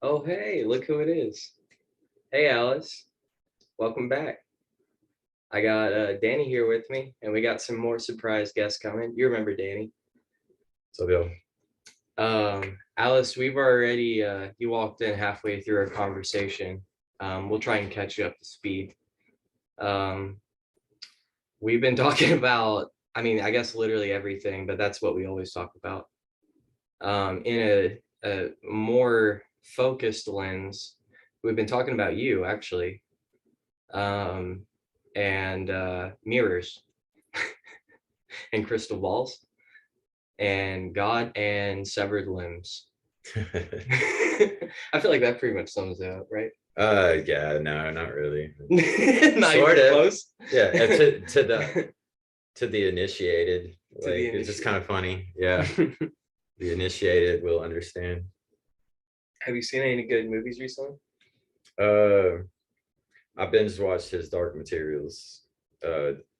Oh, hey, look who it is. Hey, Alice. Welcome back. I got Danny here with me, and we got some more surprise guests coming. You remember Danny. So Bill. Alice, we've already, you walked in halfway through our conversation. We'll try and catch you up to speed. Um, we've been talking about, I guess literally everything, but that's what we always talk about. In a more focused lens, we've been talking about you, actually. And mirrors and crystal balls and God and severed limbs. I feel like that pretty much sums it up, right? Yeah, no, not really. Not Sort even of. close. Yeah, to the initiated, To the it's just kind of funny. Yeah, the initiated will understand. Have you seen any good movies recently? Uh, I binge watched his Dark Materials,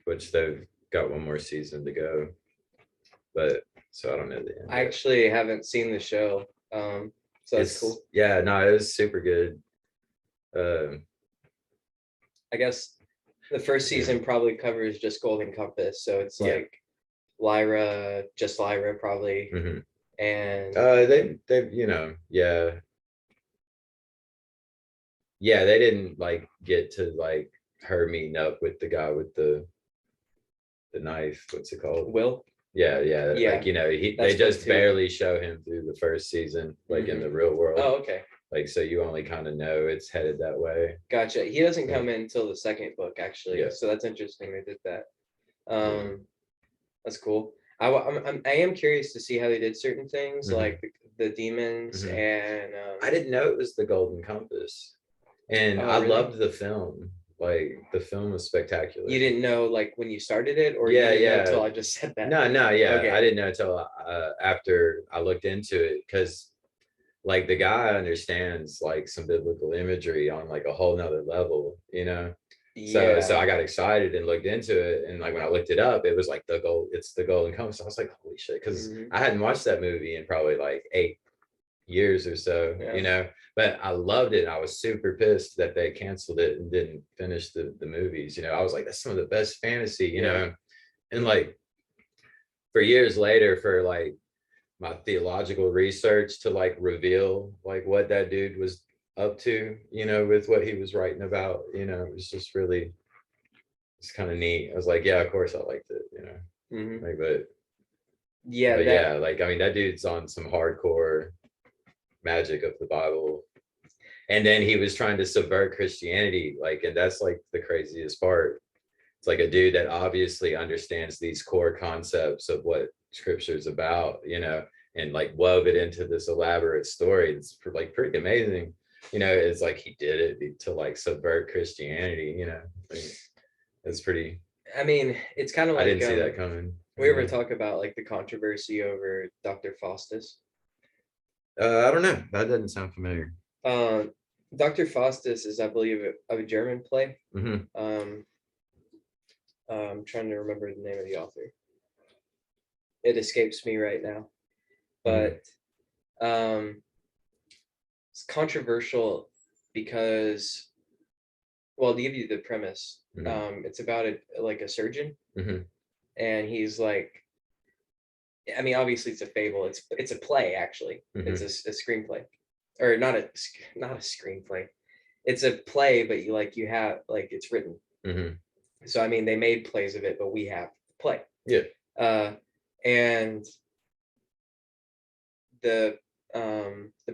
which they've got one more season to go, but so I don't know the end. I actually haven't seen the show, so that's cool. Yeah, no, it was super good. I guess the first season probably covers just Golden Compass, so it's like Lyra, just Lyra probably, and they they didn't like get to like her meeting up with the guy with the knife. What's it called? Will. Yeah. Like they just barely show him through the first season, like in the real world. Oh, okay. Like so, you only kind of know it's headed that way. Gotcha. He doesn't come in until the second book, actually. Yeah. So that's interesting. They did that. That's cool. I am curious to see how they did certain things, like the demons and. I didn't know it was the Golden Compass, and I loved the film. Like the film was spectacular. You didn't know like when you started it, or yeah, you didn't know until I just said that? No, okay. I didn't know until after I looked into it, because like the guy understands like some biblical imagery on like a whole nother level, So I got excited and looked into it, and like when I looked it up, it was like it's the Golden Compass. I was like, holy shit, because I hadn't watched that movie in probably like 8 years or so, but I loved it. I was super pissed that they canceled it and didn't finish the movies. I was like, that's some of the best fantasy, and like for years later, for like my theological research to like reveal like what that dude was up to, with what he was writing about, it was just really, it's kind of neat. I was like, yeah, of course I liked it, like, but like, I mean, that dude's on some hardcore magic of the Bible, and then he was trying to subvert Christianity, like, and that's like the craziest part. It's like a dude that obviously understands these core concepts of what scripture's about, and like wove it into this elaborate story. It's like pretty amazing. It's like he did it to like subvert Christianity, like, it's pretty. I mean, it's kind of like, I didn't see that coming. We ever talk about like the controversy over Dr. Faustus? I don't know. That doesn't sound familiar. Dr. Faustus is, I believe, a German play. I'm trying to remember the name of the author. It escapes me right now, but it's controversial because, well, to give you the premise, it's about a surgeon, and he's like, I mean, obviously it's a fable. It's a play, actually. It's a screenplay, or not a screenplay. It's a play, but you have like it's written. So I mean, they made plays of it, but we have play. Yeah. And the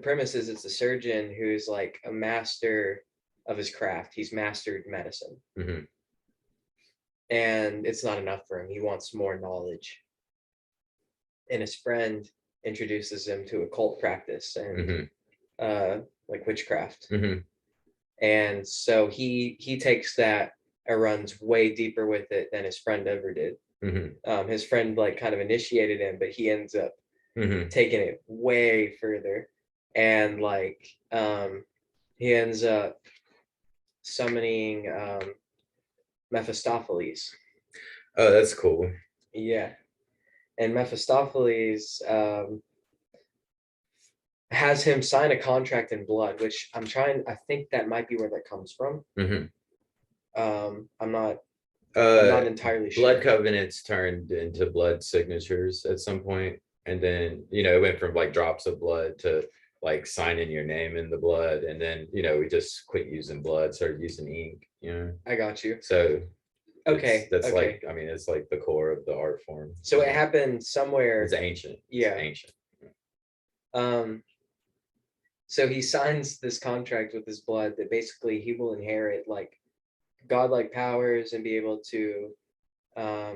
premise is it's a surgeon who's like a master of his craft. He's mastered medicine, and it's not enough for him. He wants more knowledge. And his friend introduces him to occult practice and like witchcraft. And so he takes that and runs way deeper with it than his friend ever did. His friend like kind of initiated him, but he ends up taking it way further, and like he ends up summoning Mephistopheles. Oh, that's cool. Yeah. And Mephistopheles has him sign a contract in blood, which I think that might be where that comes from. I'm not entirely sure. Blood covenants turned into blood signatures at some point, and then it went from like drops of blood to like signing your name in the blood, and then we just quit using blood, started using ink. I got you. So okay, that's okay. like, it's like the core of the art form. So it happened somewhere. It's ancient. Yeah, it's ancient. So he signs this contract with his blood that basically he will inherit like godlike powers and be able to I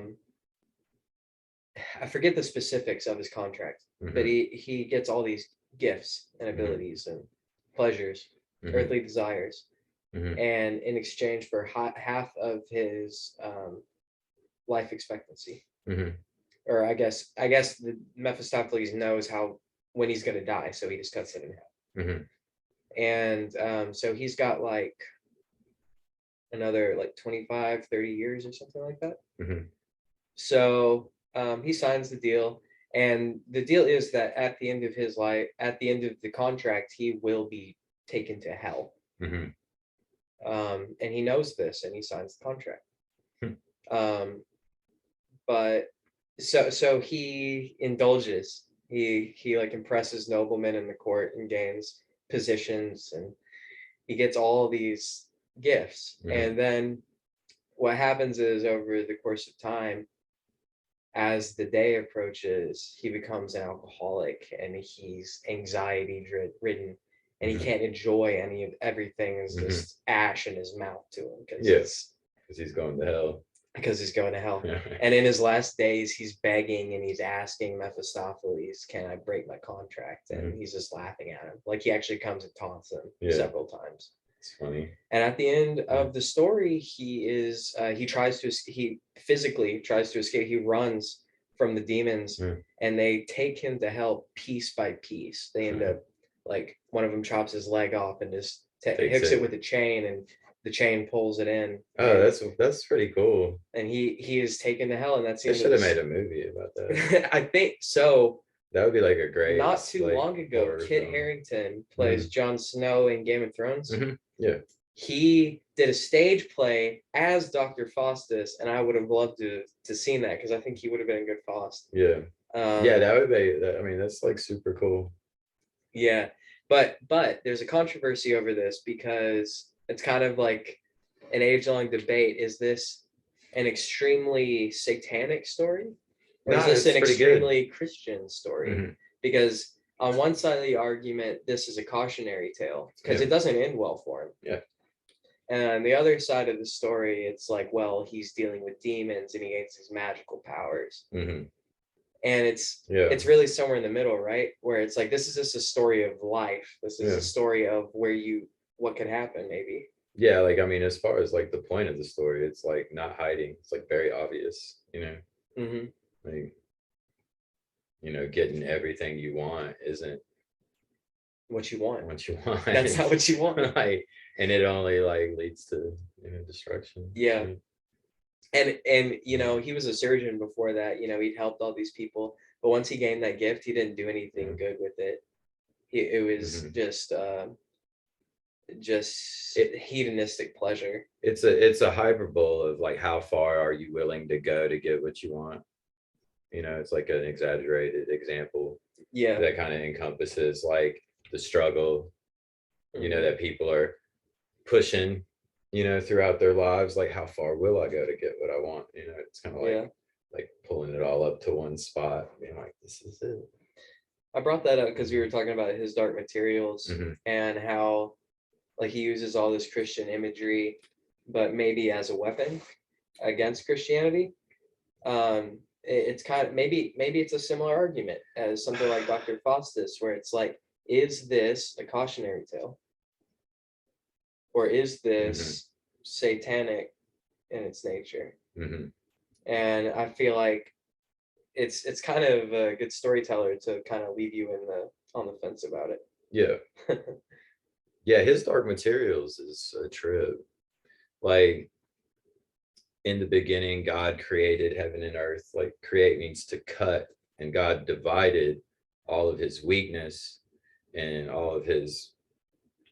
forget the specifics of his contract, but he gets all these gifts and abilities and pleasures, earthly desires, and in exchange for half of his life expectancy. Or I guess the Mephistopheles knows when he's going to die, so he just cuts it in half. And so he's got like another like 25, 30 years or something like that. So he signs the deal, and the deal is that at the end of his life, at the end of the contract, he will be taken to hell. And he knows this, and he signs the contract. But so he indulges. He like impresses noblemen in the court and gains positions, and he gets all these gifts. And then what happens is, over the course of time, as the day approaches, he becomes an alcoholic, and he's anxiety ridden, and he can't enjoy everything. Is just ash in his mouth to him because he's going to hell. And in his last days, he's begging and he's asking Mephistopheles, "Can I break my contract?" And he's just laughing at him. Like, he actually comes and taunts him several times. It's funny. And at the end of the story, he physically tries to escape. He runs from the demons, and they take him to hell piece by piece. They end up, like, one of them chops his leg off and just hooks it with a chain, and the chain pulls it in. Oh, that's pretty cool. And he is taken to hell, and that's the They should have made a movie about that. I think so. That would be like a great. Not too long ago, Kit Harington plays Jon Snow in Game of Thrones. Yeah. He did a stage play as Dr. Faustus, and I would have loved to seen that, because I think he would have been a good Faust. Yeah. That would be. I mean, that's like super cool. Yeah, but there's a controversy over this, because it's kind of like an age-long debate. Is this an extremely satanic story, or is this an extremely Christian story? Because on one side of the argument, this is a cautionary tale, because it doesn't end well for him. Yeah. And on the other side of the story, it's like, well, he's dealing with demons and he gains his magical powers. And it's really somewhere in the middle, right? Where it's like, this is just a story of life. This is a story of what could happen, maybe. Yeah, like, I mean, as far as like the point of the story, it's like not hiding. It's like very obvious, like, getting everything you want isn't what you want. That's not what you want. Like, and it only like leads to destruction. Yeah. And he was a surgeon before that. He'd helped all these people, but once he gained that gift, he didn't do anything good with it. It was just hedonistic pleasure. It's a hyperbole of like, how far are you willing to go to get what you want? It's like an exaggerated example. Yeah. That kind of encompasses like the struggle, that people are pushing, throughout their lives. Like, how far will I go to get what I want? It's kind of like pulling it all up to one spot, being like, this is it. I brought that up because we were talking about his Dark Materials and how, like, he uses all this Christian imagery, but maybe as a weapon against Christianity. It's kind of maybe it's a similar argument as something like Dr. Faustus, where it's like, is this a cautionary tale, or is this satanic in its nature? And I feel like it's kind of a good storyteller to kind of leave you on the fence about it. Yeah. Yeah, his Dark Materials is a trip. Like, in the beginning, God created heaven and earth. Like, create means to cut, and God divided all of his weakness and all of his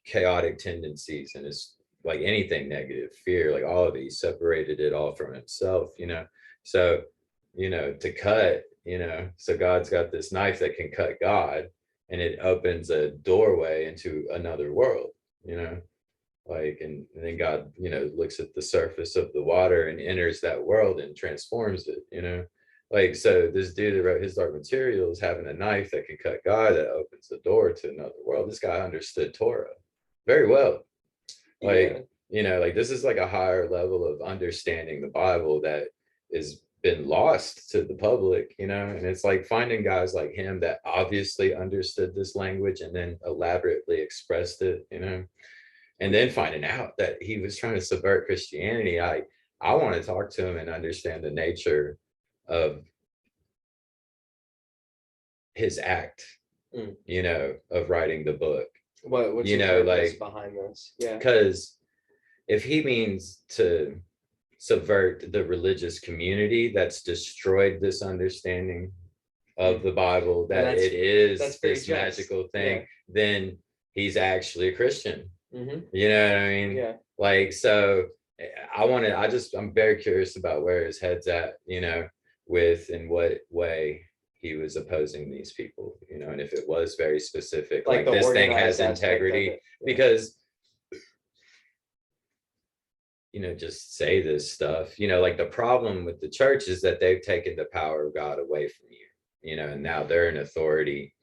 chaotic tendencies and his like anything negative, fear, like all of it, he separated it all from himself, so to cut, so God's got this knife that can cut God, and it opens a doorway into another world, like, and then God, looks at the surface of the water and enters that world and transforms it, like, so this dude that wrote his Dark Materials having a knife that can cut God that opens the door to another world. This guy understood Torah very well. Like, like this is like a higher level of understanding the Bible that has been lost to the public, and it's like finding guys like him that obviously understood this language and then elaborately expressed it, and then finding out that he was trying to subvert Christianity. I want to talk to him and understand the nature of his act, of writing the book. What's the purpose like behind this? Yeah, because if he means to subvert the religious community that's destroyed this understanding of the Bible, that it is this magical thing, then he's actually a Christian. You know what I mean? Yeah. Like, so I'm very curious about where his head's at, with in what way he was opposing these people, and if it was very specific, like this thing has integrity, because just say this stuff, like the problem with the church is that they've taken the power of God away from you, and now they're an authority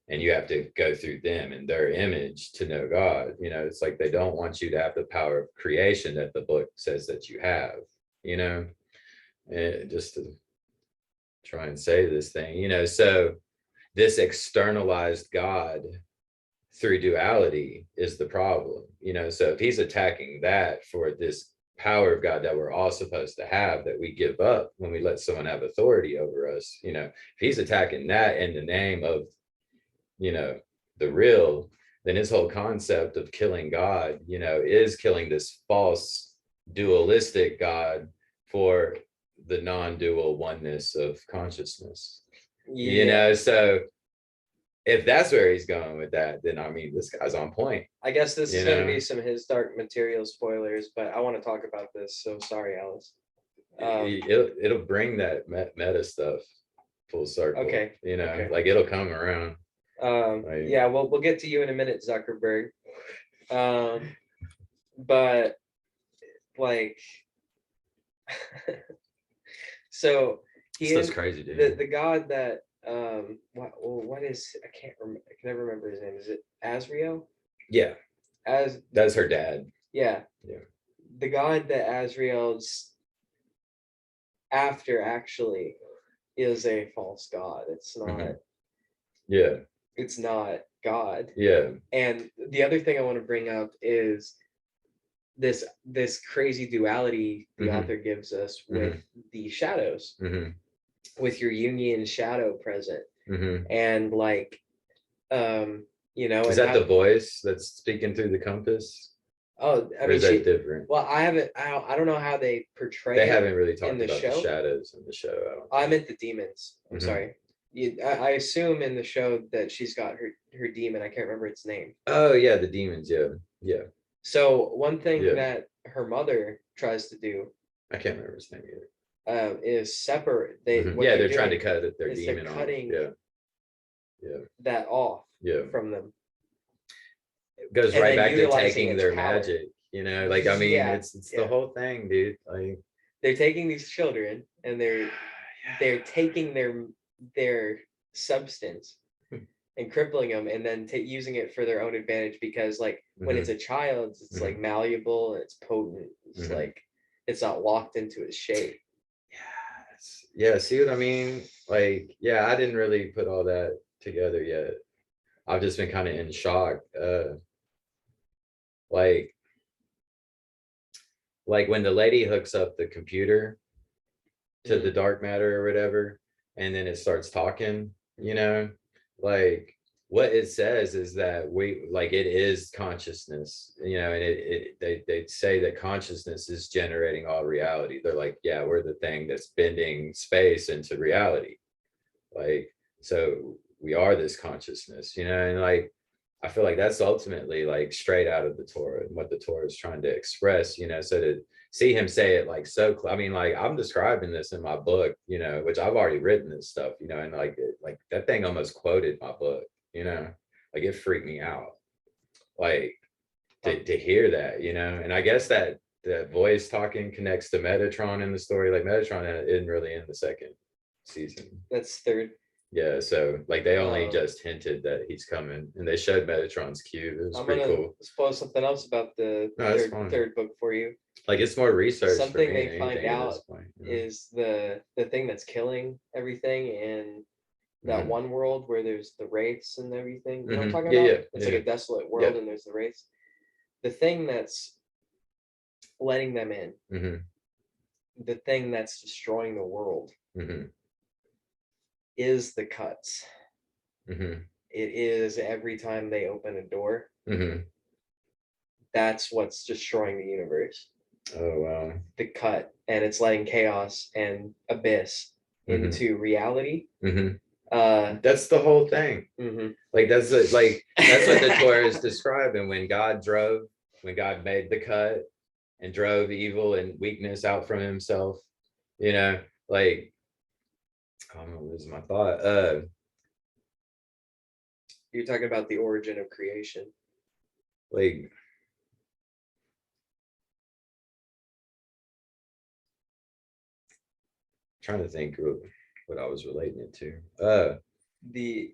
and you have to go through them and their image to know God. It's like they don't want you to have the power of creation that the book says that you have, and just to try and say this thing, so this externalized God through duality is the problem, so if he's attacking that for this power of God that we're all supposed to have, that we give up when we let someone have authority over us, if he's attacking that in the name of the real, then his whole concept of killing God, is killing this false dualistic God for the non-dual oneness of consciousness. So if that's where he's going with that, then I mean, this guy's on point. I guess this is going to be some of his Dark Materials spoilers, but I want to talk about this, so sorry, Alice. It'll bring that meta stuff full circle. Okay. Like it'll come around. Yeah, we'll get to you in a minute, Zuckerberg. But like, so that's crazy, dude. The God that what is, I can never remember his name. Is it Azrael? Yeah. That's her dad. Yeah. Yeah. The God that Azrael's after actually is a false God. It's not. Mm-hmm. Yeah. It's not God. Yeah. And the other thing I want to bring up is this crazy duality the author gives us with the shadows, with your Jungian shadow present, and like, is that the voice that's speaking through the compass? Oh, I mean, is that different? Well, I don't know how they portray. They haven't really talked about the shadows in the show. I meant the demons. I'm sorry. I assume in the show that she's got her demon. I can't remember its name. Oh yeah, the demons. Yeah. So one thing that her mother tries to do, I can't remember his name either, is separate. They're trying to cut their demon off. That off from them. It goes right back to taking their magic. Like, I mean, it's the whole thing, dude. Like, they're taking these children and they're taking their substance and crippling them, and then using it for their own advantage, because like when it's a child, it's like malleable and it's potent. It's like it's not locked into its shape. Yeah, see what I mean? Like, yeah, I didn't really put all that together yet. I've just been kind of in shock. Like when the lady hooks up the computer to the dark matter or whatever, and then it starts talking, like what it says is that it is consciousness, and they say that consciousness is generating all reality. They're like, yeah, we're the thing that's bending space into reality. Like, so we are this consciousness, and like, I feel like that's ultimately like straight out of the Torah and what the Torah is trying to express, so to see him say it like I mean, like I'm describing this in my book, which I've already written this stuff, and like that thing almost quoted my book, like it freaked me out, like to hear that, and I guess that the voice talking connects to Metatron in the story. Like Metatron isn't really in the second season. That's third. Yeah, so like they only just hinted that he's coming, and they showed Metatron's cube. It was pretty cool. Spoil something else about the third book for you. Like it's more research. Something they find out is the thing that's killing everything in that one world where there's the wraiths and everything. You know what I'm talking about? Yeah. It's like a desolate world, and there's the wraiths. The thing that's letting them in, the thing that's destroying the world, is the cuts. It is every time they open a door. That's what's destroying the universe. Oh wow. The cut, and it's letting chaos and abyss into reality. That's the whole thing. Like that's what the Torah is describing. When God made the cut and drove evil and weakness out from himself, like I'm gonna lose my thought. You're talking about the origin of creation. Like trying to think of what I was relating it to. The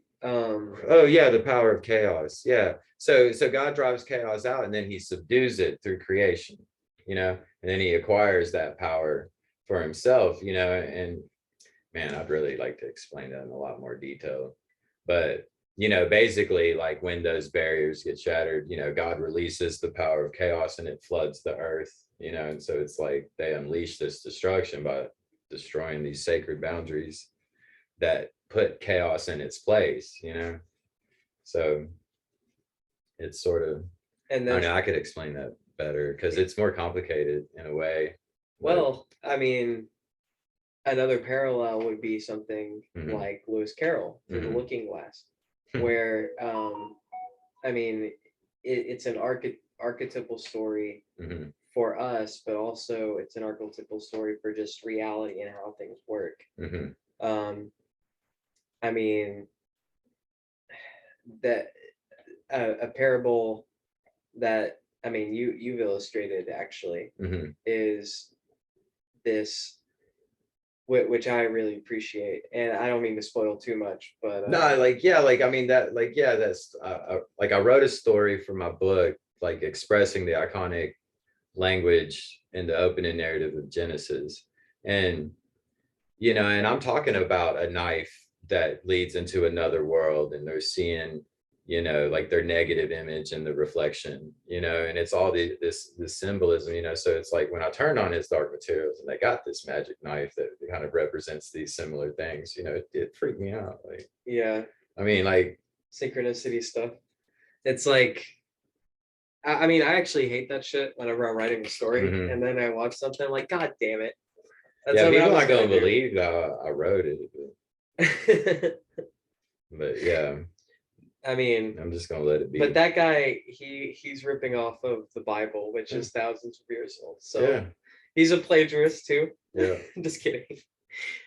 power of chaos. Yeah. So God drives chaos out, and then he subdues it through creation, and then he acquires that power for himself, and man, I'd really like to explain that in a lot more detail. But basically, like when those barriers get shattered, God releases the power of chaos and it floods the earth, and so it's like they unleash this destruction by destroying these sacred boundaries that put chaos in its place, so it's sort of, and then I could explain that better because it's more complicated in a way. Well, I mean, another parallel would be something like Lewis Carroll through the Looking Glass, where I mean, it's an archetypal story for us, but also it's an archetypal story for just reality and how things work. I mean, that a parable that you've illustrated actually is this, which I really appreciate, and I don't mean to spoil too much, but no, that's like I wrote a story for my book, like expressing the iconic language in the opening narrative of Genesis, and and I'm talking about a knife that leads into another world, and they're seeing like their negative image and the reflection, and it's all this symbolism, so it's like when I turned on his dark materials and they got this magic knife that kind of represents these similar things, it freaked me out. Like, yeah, I mean, like synchronicity stuff. It's like, I mean, I actually hate that shit whenever I'm writing a story and then I watch something, I'm like, God damn it. That's people aren't gonna believe that I wrote it, but yeah. I mean, I'm just gonna let it be. But that guy, he's ripping off of the Bible, which is thousands of years old. So he's a plagiarist too. Yeah. Just kidding.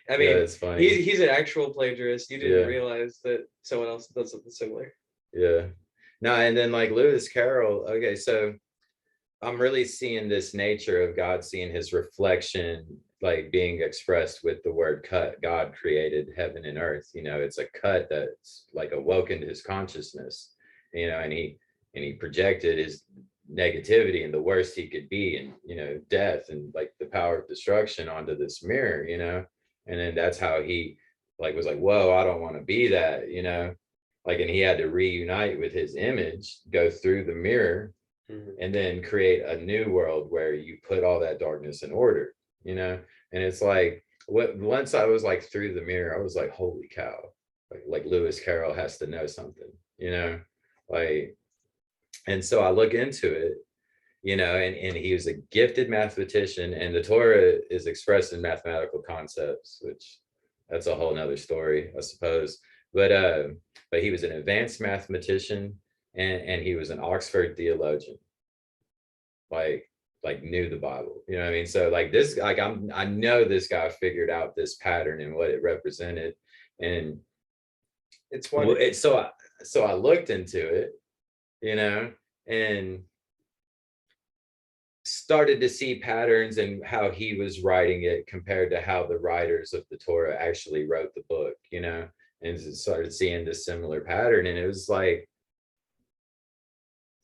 I mean, it's funny. He's an actual plagiarist. You didn't realize that someone else does something similar. Yeah. No, and then like Lewis Carroll. Okay, so I'm really seeing this nature of God seeing his reflection like being expressed with the word cut. God created heaven and earth, it's a cut that's like awoken his consciousness, and he projected his negativity and the worst he could be, and death and like the power of destruction onto this mirror, and then that's how he like was like, whoa, I don't want to be that, like, and he had to reunite with his image, go through the mirror, and then create a new world where you put all that darkness in order, and it's like once I was like through the mirror, I was like, holy cow, like Lewis Carroll has to know something, like, and so I look into it, and he was a gifted mathematician, and the Torah is expressed in mathematical concepts, which that's a whole nother story, I suppose, but he was an advanced mathematician, and he was an Oxford theologian, like knew the Bible, you know what I mean? So like this, like I know this guy figured out this pattern and what it represented. And it's wonderful. So I looked into it, you know, and started to see patterns in how he was writing it compared to how the writers of the Torah actually wrote the book, you know, and started seeing this similar pattern. And it was like,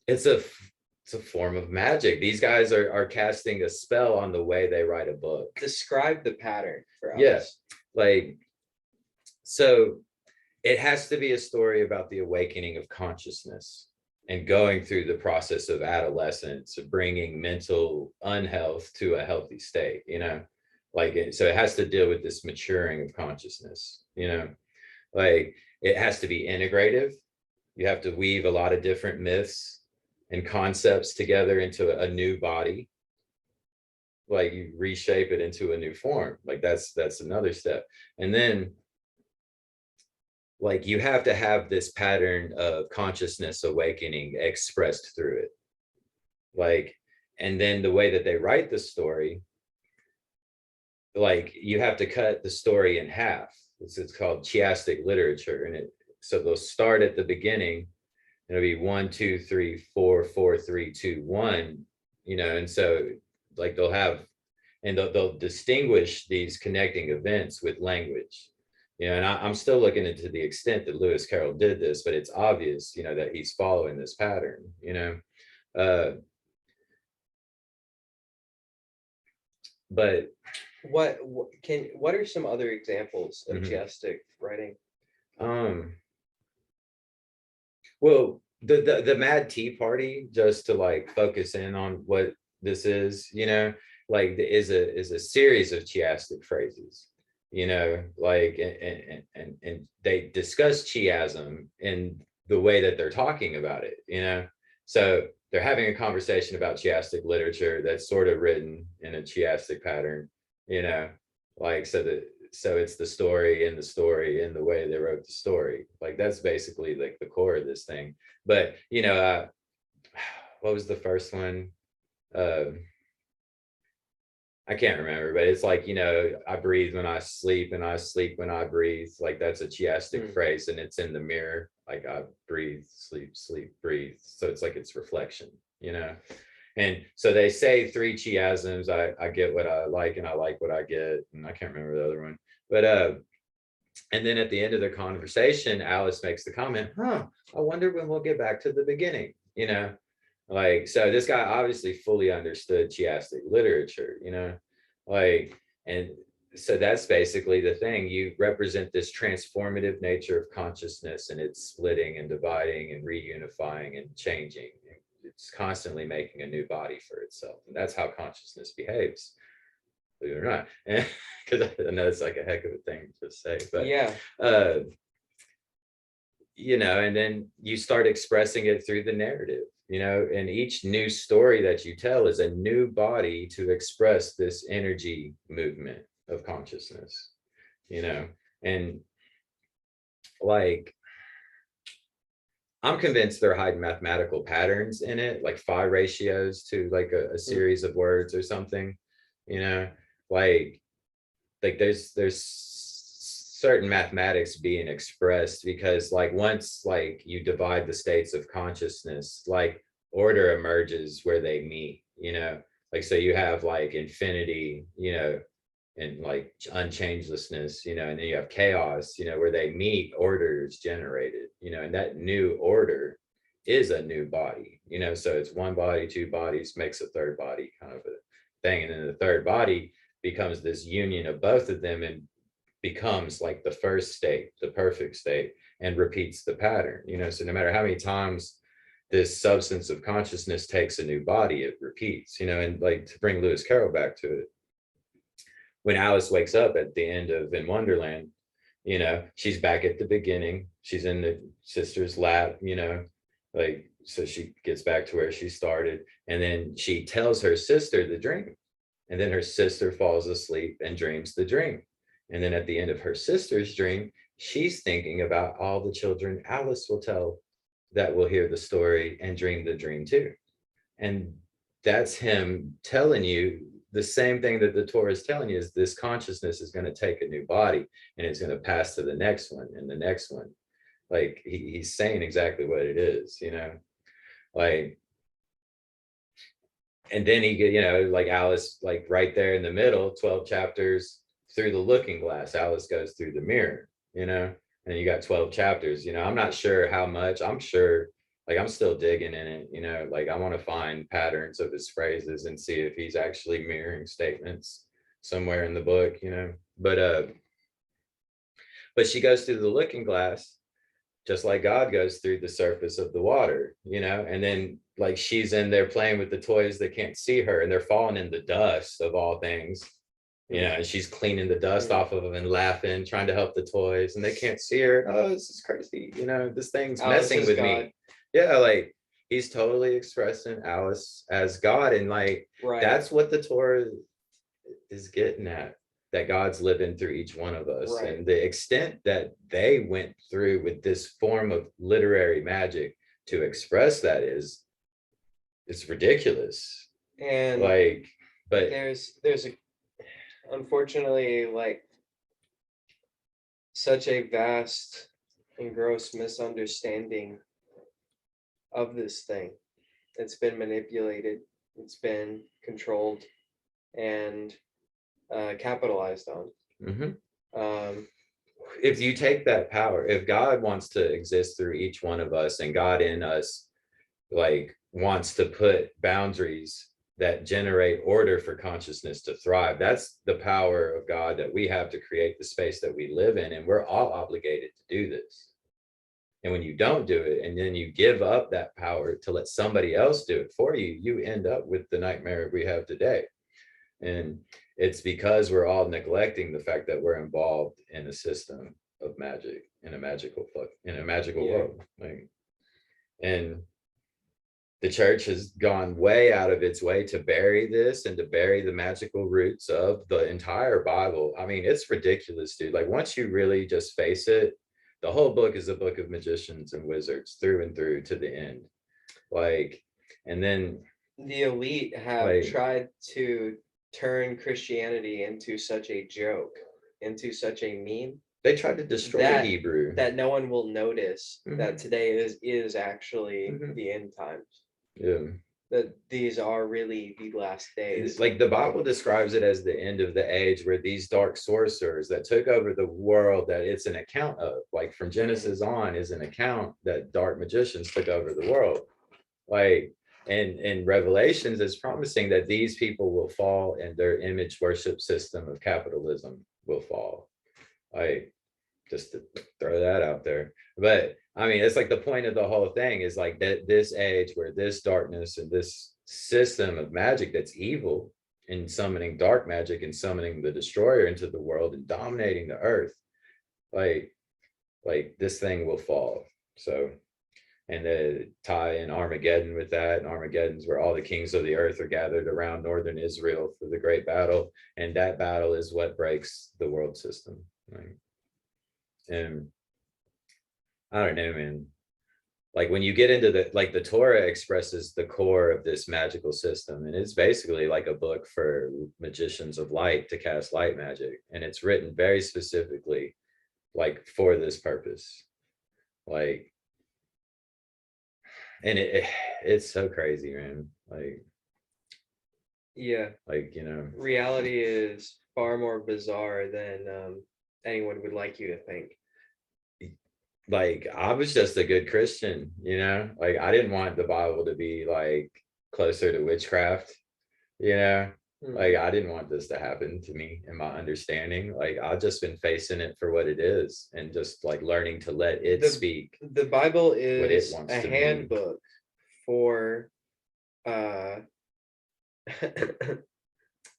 it's a form of magic. These guys are casting a spell on the way they write a book. Describe the pattern for us. Yes, like, so it has to be a story about the awakening of consciousness and going through the process of adolescence, of bringing mental unhealth to a healthy state, you know, like, so it has to deal with this maturing of consciousness, you know, like it has to be integrative. You have to weave a lot of different myths and concepts together into a new body. Like you reshape it into a new form. Like that's another step. And then like you have to have this pattern of consciousness awakening expressed through it. Like, and then the way that they write the story, like you have to cut the story in half. It's called chiastic literature. And so they'll start at the beginning. It'll be 1, 2, 3, 4, 4, 3, 2, 1, you know, and so like they'll distinguish these connecting events with language. You know, and I'm still looking into the extent that Lewis Carroll did this, but it's obvious, you know, that he's following this pattern, you know. But what are some other examples of chiastic writing? Well, the Mad Tea Party, just to like focus in on what this is, you know, like is a series of chiastic phrases, you know, like and they discuss chiasm in the way that they're talking about it, you know. So they're having a conversation about chiastic literature that's sort of written in a chiastic pattern, you know, like so it's the story and the way they wrote the story. Like that's basically like the core of this thing. But you know, what was the first one? I can't remember, but it's like, you know, I breathe when I sleep and I sleep when I breathe. Like that's a chiastic phrase, and it's in the mirror. Like I breathe, sleep, sleep, breathe. So it's like it's reflection, you know. And so they say 3 chiasms. I get what I like and I like what I get. And I can't remember the other one. But and then at the end of the conversation, Alice makes the comment, I wonder when we'll get back to the beginning, you know. Like, so this guy obviously fully understood chiastic literature, you know, like, and so that's basically the thing. You represent this transformative nature of consciousness, and it's splitting and dividing and reunifying and changing. It's constantly making a new body for itself. And that's how consciousness behaves, believe it or not. Because I know it's like a heck of a thing to say, but yeah. You know, and then you start expressing it through the narrative, you know, and each new story that you tell is a new body to express this energy movement of consciousness, you know. And like I'm convinced they're hiding mathematical patterns in it, like phi ratios to like a series of words or something, you know, like there's certain mathematics being expressed, because like once like you divide the states of consciousness, like order emerges where they meet, you know, like so you have like infinity, you know, and like unchangelessness, you know, and then you have chaos, you know, where they meet, order is generated, you know, and that new order is a new body, you know. So it's one body, two bodies makes a third body kind of a thing, and then the third body becomes this union of both of them and becomes like the first state, the perfect state, and repeats the pattern, you know. So no matter how many times this substance of consciousness takes a new body, it repeats, you know. And like to bring Lewis Carroll back to it, when Alice wakes up at the end of In Wonderland, you know, she's back at the beginning, she's in the sister's lap, you know, like, so she gets back to where she started, and then she tells her sister the dream, and then her sister falls asleep and dreams the dream. And then at the end of her sister's dream, she's thinking about all the children Alice will tell that will hear the story and dream the dream too. And that's him telling you the same thing that the Torah is telling you, is this consciousness is going to take a new body and it's going to pass to the next one and the next one. Like he's saying exactly what it is, like, and then he get, like Alice, like right there in the middle, 12 chapters through the looking glass, Alice goes through the mirror, and you got 12 chapters. I'm not sure how much. I'm sure, like, I'm still digging in it, like I want to find patterns of his phrases and see if he's actually mirroring statements somewhere in the book, but she goes through the looking glass just like God goes through the surface of the water, and then like she's in there playing with the toys that can't see her, and they're falling in the dust of all things, and she's cleaning the dust off of them and laughing, trying to help the toys, and they can't see her. Oh, this is crazy. This thing's messing with me. Yeah, like he's totally expressing Alice as God. And like, that's what the Torah is getting at, that God's living through each one of us. Right. And the extent that they went through with this form of literary magic to express that it's ridiculous. And like, but there's a, unfortunately, like such a vast and gross misunderstanding of this thing. It's been manipulated, it's been controlled, and capitalized on. Mm-hmm. If you take that power, if God wants to exist through each one of us, and God in us, like, wants to put boundaries that generate order for consciousness to thrive, that's the power of God that we have to create the space that we live in, and we're all obligated to do this. And when you don't do it, and then you give up that power to let somebody else do it for you, you end up with the nightmare we have today. And it's because we're all neglecting the fact that we're involved in a system of magic, in a magical world. Like, and the church has gone way out of its way to bury this and to bury the magical roots of the entire Bible. I mean, it's ridiculous, dude. Like, once you really just face it, the whole book is a book of magicians and wizards through and through to the end. Like, and then the elite have tried to turn Christianity into such a joke, into such a meme. They tried to destroy Hebrew. That no one will notice that today is actually the end times. Yeah. That these are really the last days. Like, the Bible describes it as the end of the age, where these dark sorcerers that took over the world, that it's an account of, like, from Genesis on, is an account that dark magicians took over the world. Like, and Revelations is promising that these people will fall and their image worship system of capitalism will fall. Like, just to throw that out there. But I mean, it's like the point of the whole thing is like that this age where this darkness and this system of magic that's evil, and summoning dark magic and summoning the destroyer into the world and dominating the earth, like this thing will fall. So, and the tie in Armageddon with that, and Armageddon's where all the kings of the earth are gathered around northern Israel for the great battle, and that battle is what breaks the world system. Right? And I don't know, man. Like, when you get into the Torah expresses the core of this magical system, and it's basically like a book for magicians of light to cast light magic, and it's written very specifically, like, for this purpose. Like, and it's so crazy, man. Like, yeah, like, reality is far more bizarre than anyone would like you to think. Like, I was just a good Christian, like, I didn't want the Bible to be like closer to witchcraft, like, I didn't want this to happen to me in my understanding. Like, I've just been facing it for what it is, and just like learning to let it speak. The Bible is a handbook for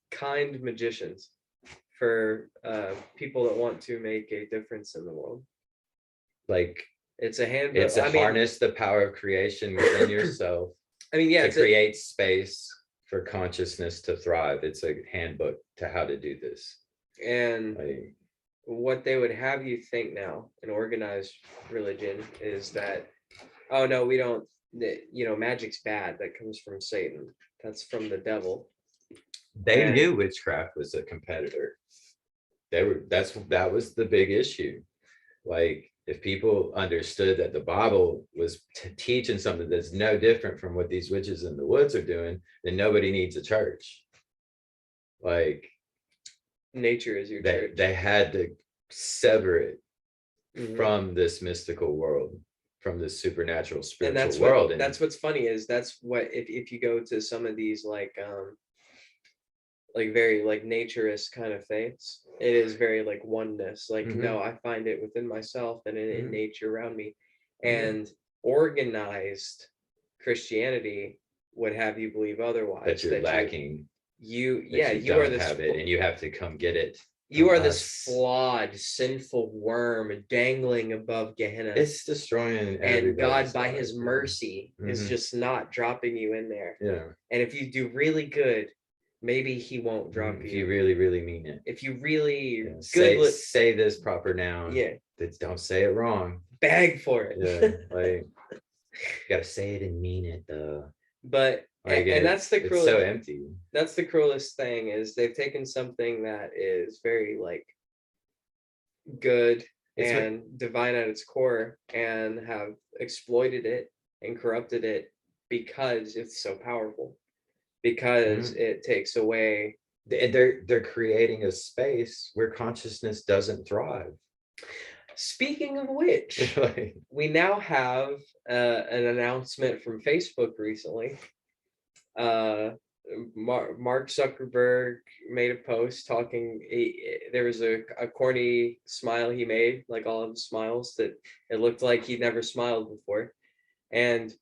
kind magicians, for people that want to make a difference in the world. Like, it's a handbook. It's harness the power of creation within yourself. I mean, yeah, to create space for consciousness to thrive. It's a handbook to how to do this. And what they would have you think now, an organized religion, is that Oh no, we don't. Magic's bad. That comes from Satan. That's from the devil. They knew witchcraft was a competitor. That was the big issue. Like, if people understood that the Bible was teaching something that's no different from what these witches in the woods are doing, then nobody needs a church. Like, nature is your church. They had to sever it from this mystical world, from this supernatural spiritual world. And that's what's funny is that's what if you go to some of these like very like naturist kind of faiths, it is very like oneness. Like, no, I find it within myself and in nature around me. And organized Christianity would have you believe otherwise. That you're lacking. You are this, have it, and you have to come get it. You are this flawed, sinful worm dangling above Gehenna. It's destroying. And God, by His mercy, is just not dropping you in there. Yeah. And if you do really good, maybe He won't drop you. If you really, really mean it. If you really say this proper noun. Yeah. Don't say it wrong. Beg for it. Yeah. Like, you gotta say it and mean it though. But and that's the cruelest. It's so empty. That's the cruelest thing is they've taken something that is very like good and divine at its core and have exploited it and corrupted it because it's so powerful. Because it takes away. They're creating a space where consciousness doesn't thrive. Speaking of which, we now have an announcement from Facebook recently. Mark Zuckerberg made a post talking. There was a corny smile he made, like all of the smiles that it looked like he'd never smiled before, and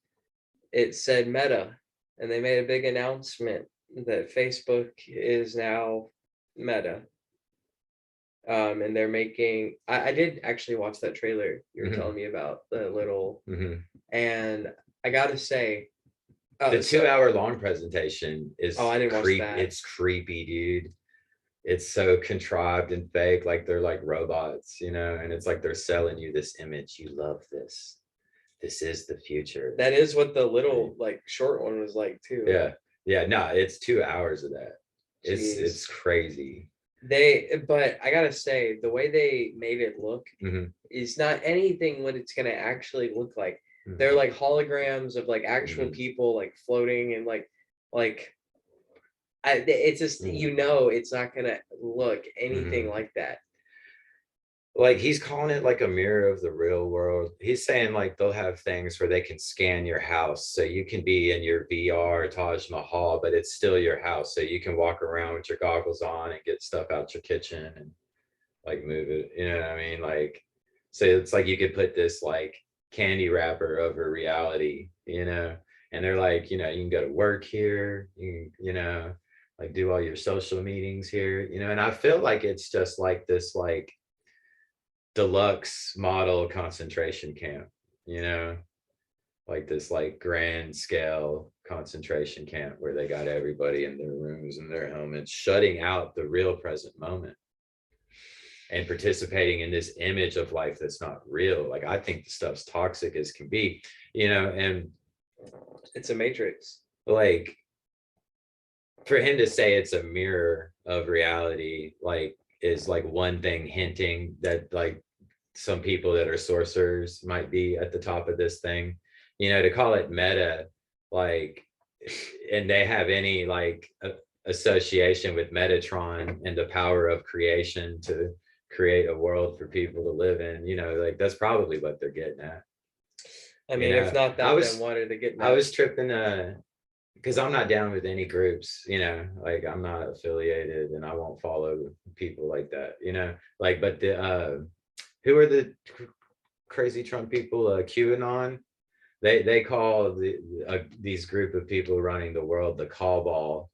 it said Meta, and they made a big announcement that Facebook is now Meta. And they're making. I did actually watch that trailer you were telling me about, the little, and I gotta say. The 2-hour long presentation is I didn't watch that. It's creepy, dude. It's so contrived and fake, like they're like robots, and it's like they're selling you this image. You love this. This is the future. That is what the little like short one was like too. Yeah. No, it's 2 hours of that. It's crazy. But I gotta say, the way they made it look is not anything what it's gonna actually look like. They're like holograms of like actual people like floating and it's just it's not gonna look anything like that. Like, he's calling it like a mirror of the real world. He's saying like they'll have things where they can scan your house, so you can be in your VR Taj Mahal, but it's still your house, so you can walk around with your goggles on and get stuff out your kitchen and like move it. You know what I mean? Like, so it's like you could put this like candy wrapper over reality, and they're like, you can go to work here, like do all your social meetings here, and I feel like it's just like this like deluxe model concentration camp, like this like grand scale concentration camp where they got everybody in their rooms and their helmets, shutting out the real present moment and participating in this image of life that's not real. Like, I think the stuff's toxic as can be, and it's a matrix. Like, for him to say it's a mirror of reality, like, is like one thing hinting that like some people that are sorcerers might be at the top of this thing, to call it meta, like, and they have any like association with Metatron and the power of creation to create a world for people to live in, like that's probably what they're getting at. I mean, if not that, then what are they getting at? I was tripping because I'm not down with any groups, like I'm not affiliated and I won't follow people like that, like, but the who are the crazy Trump people? QAnon. They call these group of people running the world the cabal,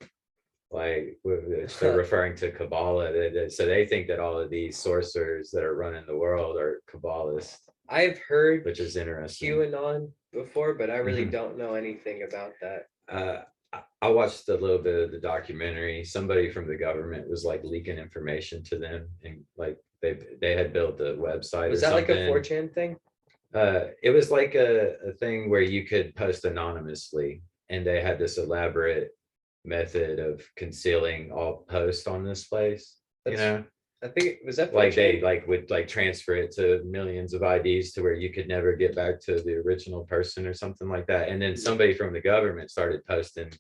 like they're referring to Kabbalah. So they think that all of these sorcerers that are running the world are Kabbalists. I've heard, which is interesting, QAnon before, but I really don't know anything about that. I watched a little bit of the documentary. Somebody from the government was like leaking information to them, and like they had built a website. Was that like a 4chan thing? It was like a thing where you could post anonymously, and they had this elaborate method of concealing all posts on this place. You That's, know, I think it was that like 4chan? they like would like transfer it to millions of IDs to where you could never get back to the original person or something like that. And then somebody from the government started posting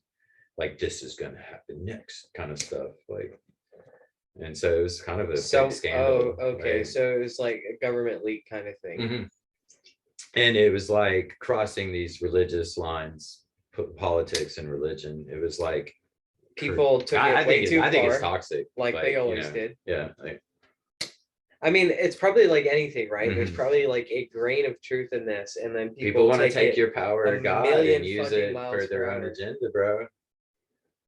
like, this is going to happen next kind of stuff. Like, and so it was kind of a big scandal. Oh, okay. Right? So it was like a government leak kind of thing. Mhm. And it was like crossing these religious lines, politics and religion. It was like People took it I way think too I think it's far, toxic, like they you always know, did. yeah. Like, I mean, it's probably like anything, right? There's mhm. probably like a grain of truth in this, and then People want to take take it your power a of God million and use fucking it miles for per their own hour. agenda, bro.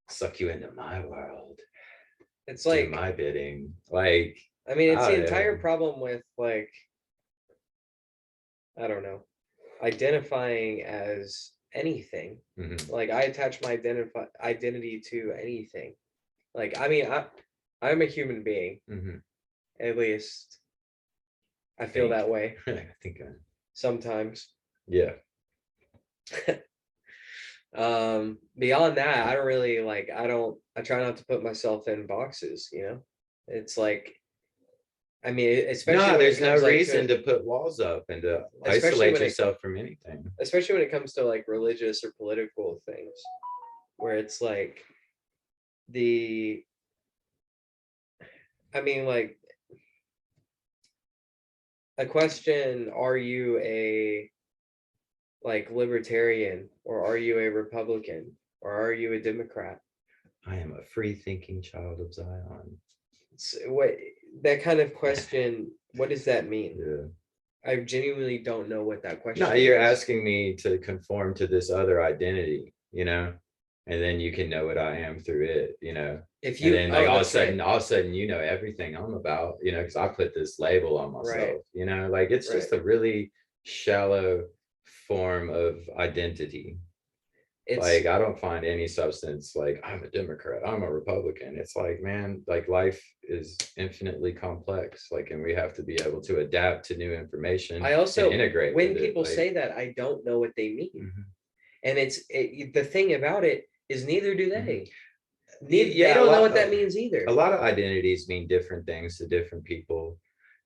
Suck you into my world. It's Do like, my bidding. Like, I mean, it's oh, the entire yeah. problem with like, I don't know, identifying as anything. Mhm. Like I attach my identity to anything. Like, I mean, I'm a human being, Mhm. at least I feel Think. that way I think, sometimes. yeah. Beyond that, I don't really like, I try not to put myself in boxes, you know? It's like, I mean, especially No, when it there's no comes like reason to put walls up and to especially isolate when it yourself from anything. especially when it comes to like religious or political things, where it's like the I mean, like a question, are you a like libertarian, or are you a Republican, or are you a Democrat? I am a free thinking child of Zion. What that kind of question, what does that mean? Yeah. I genuinely don't know what that question No, you're is. asking me to conform to this other identity, you know, and then you can know what I am through it, you know. If And you, then like oh, that's right. all of a sudden, you know everything I'm about, you know, because I put this label on Right, myself, you know, like it's right. just a really shallow form of identity. It's Like I don't find any substance like I'm a Democrat, I'm a Republican. It's like, man, like life is infinitely complex. Like, and we have to be able to adapt to new information I and also, integrate when with it. people Like, say that, I don't know what they mean. mhm, And the thing about it is neither do mhm. they. They Yeah, don't know what that means either. a lot of identities mean different things to different people.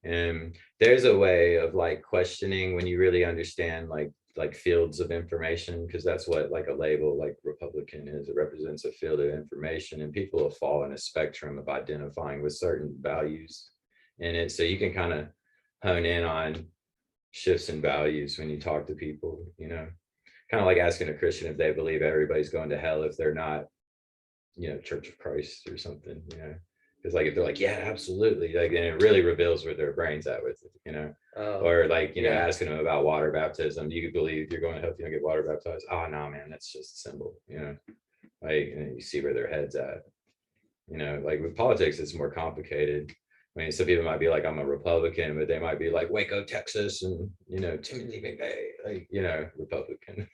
And there's a way of like questioning when you really understand like fields of information, because that's what like a label like Republican is. It represents a field of information, and people will fall in a spectrum of identifying with certain values in it. So you can kind of hone in on shifts in values when you talk to people, you know, kind of like asking a Christian if they believe everybody's going to hell if they're not, you know, Church of Christ or something, you know, because like if they're like, yeah, absolutely, like, and it really reveals where their brain's at with it, you know. Or like, you know, yeah. asking them about water baptism. Do you believe you're going to hell if you don't get water baptized? Oh no, man, that's just a symbol, you know. Like, and you see where their head's at, you know. Like with politics, it's more complicated. I mean, some people might be like, I'm a Republican, but they might be like Waco, Texas, and you know, Timothy McVeigh, like, you know, Republican.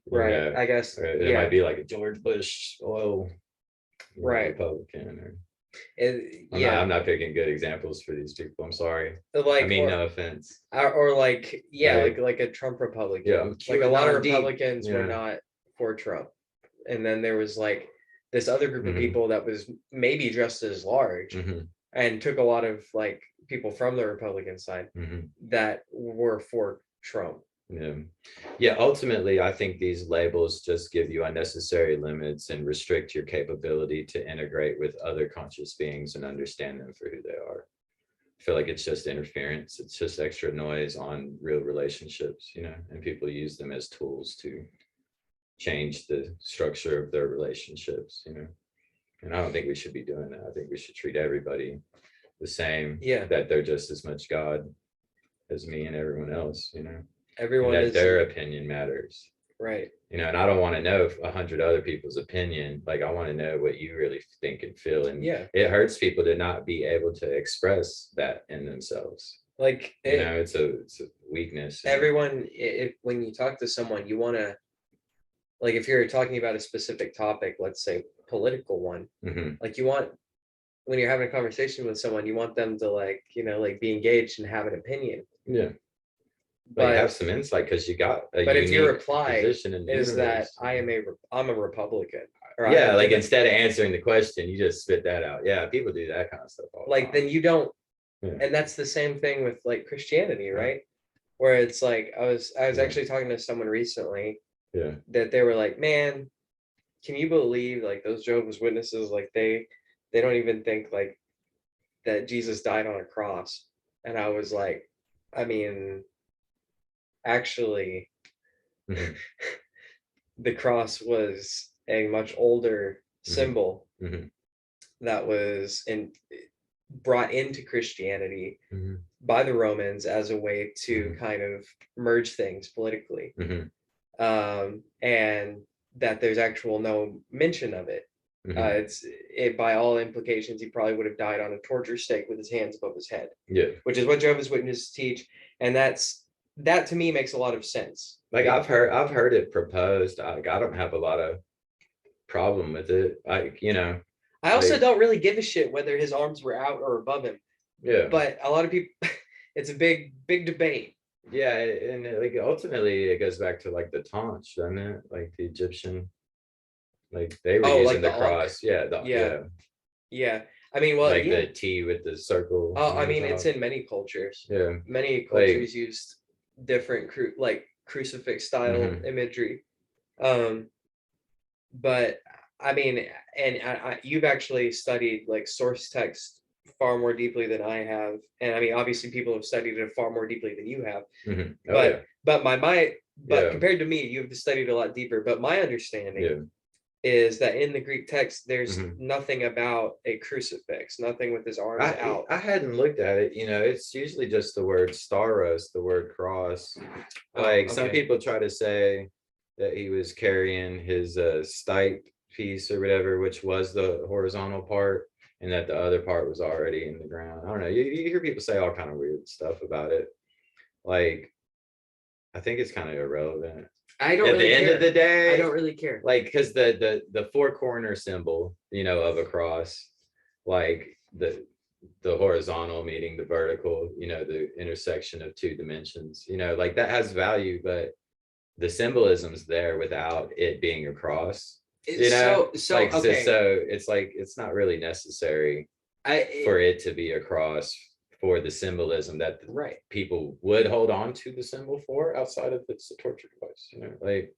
Right. Yeah, I guess, it might be like a George Bush oil, right. Republican. Or Yeah. I'm not picking good examples for these people. I'm sorry. Like, I mean, no offense. or like, yeah, Like, like a Trump Republican. yeah, I'm Like a lot of QAnon deep. Republicans were Yeah. not for Trump. And then there was like this other group of Mhm. people that was maybe just as large, Mhm. and took a lot of like people from the Republican side Mhm. that were for Trump. Yeah. Yeah. Ultimately, I think these labels just give you unnecessary limits and restrict your capability to integrate with other conscious beings and understand them for who they are. I feel like it's just interference. It's just extra noise on real relationships, you know, and people use them as tools to change the structure of their relationships, you know. And I don't think we should be doing that. I think we should treat everybody the same, Yeah. that they're just as much God as me and everyone else, you know, Everyone and that is their opinion matters. right. You know, and I don't want to know 100 other people's opinion. Like I want to know what you really think and feel. And Yeah. it hurts people to not be able to express that in themselves. Like You know, it's a weakness. everyone, if when you talk to someone, you want to, like, if you're talking about a specific topic, let's say political one, Mhm. like you want, when you're having a conversation with someone, you want them to like, you know, like be engaged and have an opinion. Yeah. like but have some insight, because you got a but if your unique reply position in the is that universe. I'm a Republican, or Yeah, like instead of answering the question, you just spit that out. Yeah, people do that kind of stuff all the like time. then you don't. Yeah. And that's the same thing with like Christianity, right? Where it's like I was actually talking to someone recently that they were like, man, can you believe like those Jehovah's Witnesses, like they don't even think like that Jesus died on a cross. And I was like, I mean, actually, the cross was a much older symbol that was brought into Christianity by the Romans as a way to kind of merge things politically. And that there's actual no mention of it. It by all implications, he probably would have died on a torture stake with his hands above his head. Yeah, which is what Jehovah's Witnesses teach, and that to me makes a lot of sense. Like I've heard it proposed. I don't have a lot of problem with it. I also don't really give a shit whether his arms were out or above him. Yeah, but a lot of people, it's a big debate. Yeah, and like ultimately it goes back to like the Tanch, doesn't it? Like the Egyptian, like they were using the cross. Yeah. I mean, well, like the T with the circle. Oh, I mean, it's in many cultures. Yeah, many cultures used different crucifix style imagery. But I mean, and you've actually studied like source text far more deeply than I have, and I mean, obviously, people have studied it far more deeply than you have. But compared to me, you've studied a lot deeper. But my understanding is that in the Greek text, there's nothing about a crucifix, nothing with his arms out. I hadn't looked at it. It's usually just the word staros, the word cross. Like some people try to say that he was carrying his stipe piece or whatever, which was the horizontal part, and that the other part was already in the ground. I don't know. You hear people say all kind of weird stuff about it. Like, I think it's kind of irrelevant. I don't. At the end of the day, I don't really care. Like, because the four corner symbol, of a cross, like the horizontal meeting the vertical, the intersection of two dimensions, like that has value, but the symbolism's there without it being a cross. So it's like it's not really necessary for it to be a cross for the symbolism that people would hold on to the symbol for outside of it's a torture device. Like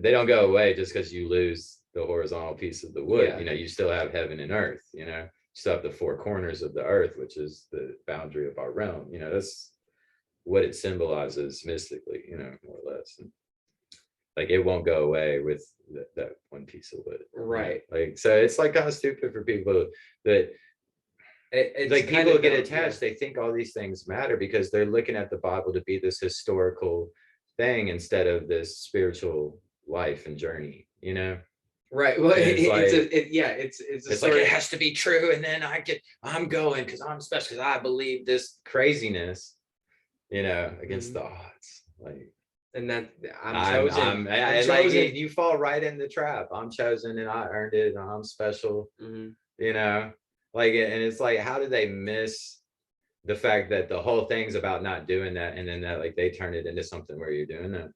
they don't go away just because you lose the horizontal piece of the wood. You still have heaven and earth. You still have the four corners of the earth, which is the boundary of our realm. That's what it symbolizes mystically, more or less. And like it won't go away with that one piece of wood. Right. Like, so it's like kind of stupid for people that like people get attached. They think all these things matter because they're looking at the Bible to be this historical thing instead of this spiritual life and journey, Right. Well, it's like it has to be true, and then I'm going because I'm special because I believe this craziness, against the odds. Like, and that I'm chosen. I'm chosen. Like you fall right in the trap. I'm chosen and I earned it and I'm special. Like, and it's like, how do they miss the fact that the whole thing's about not doing that, and then that like they turn it into something where you're doing that.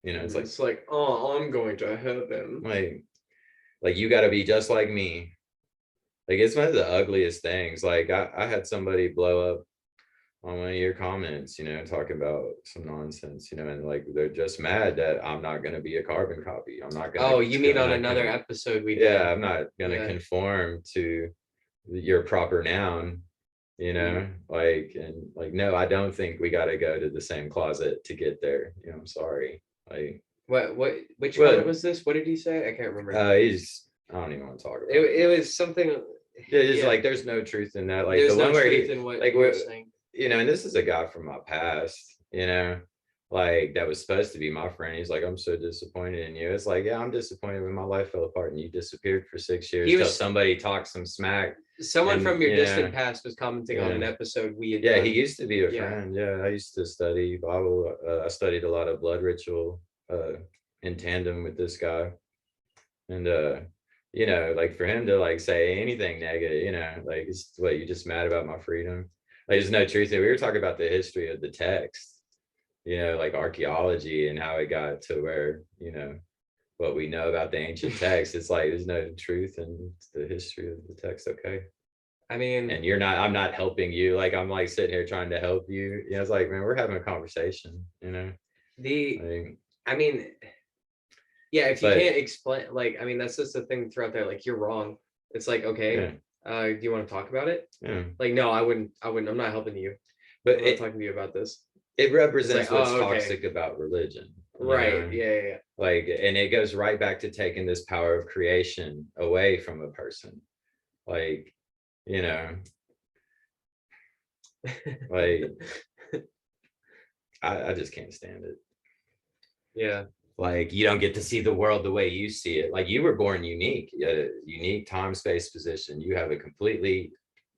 It's like oh, I'm going to heaven. Like you got to be just like me. Like it's one of the ugliest things. Like I had somebody blow up on one of your comments, talking about some nonsense, and like they're just mad that I'm not going to be a carbon copy. I'm not going to. Oh, you mean on another episode we did? Yeah, I'm not going to conform to your proper noun, like, and like, no, I don't think we got to go to the same closet to get there. I'm sorry. Like, which comment was this? What did he say? I can't remember. I don't even want to talk about it. It was something. It's like there's no truth in that. Like there's the one where he, like we're saying. And this is a guy from my past, like that was supposed to be my friend. He's like, I'm so disappointed in you. It's like, yeah, I'm disappointed when my life fell apart and you disappeared for 6 years till somebody talked some smack. Someone from your distant past was commenting on an episode we had done. He used to be a friend. I used to study Bible. I studied a lot of blood ritual in tandem with this guy. And like for him to like say anything negative, like it's what, you just mad about my freedom? Like there's no truth there. We were talking about the history of the text, like archaeology and how it got to where, what we know about the ancient text. It's like there's no truth in the history of the text. Okay. I mean, and I'm not helping you. Like, I'm like sitting here trying to help you. It's like, man, we're having a conversation, I mean, yeah, if you can't explain, like, I mean, that's just the thing throughout there. Like, you're wrong. It's like, okay, do you want to talk about it? Like, no, I wouldn't. I'm not helping you. But I'm not talking to you about this. It represents what's toxic about religion. Right. Yeah. Like, and it goes right back to taking this power of creation away from a person. Like, like I just can't stand it. Yeah. Like, you don't get to see the world the way you see it. Like, you were born unique, a unique time, space, position. You have a completely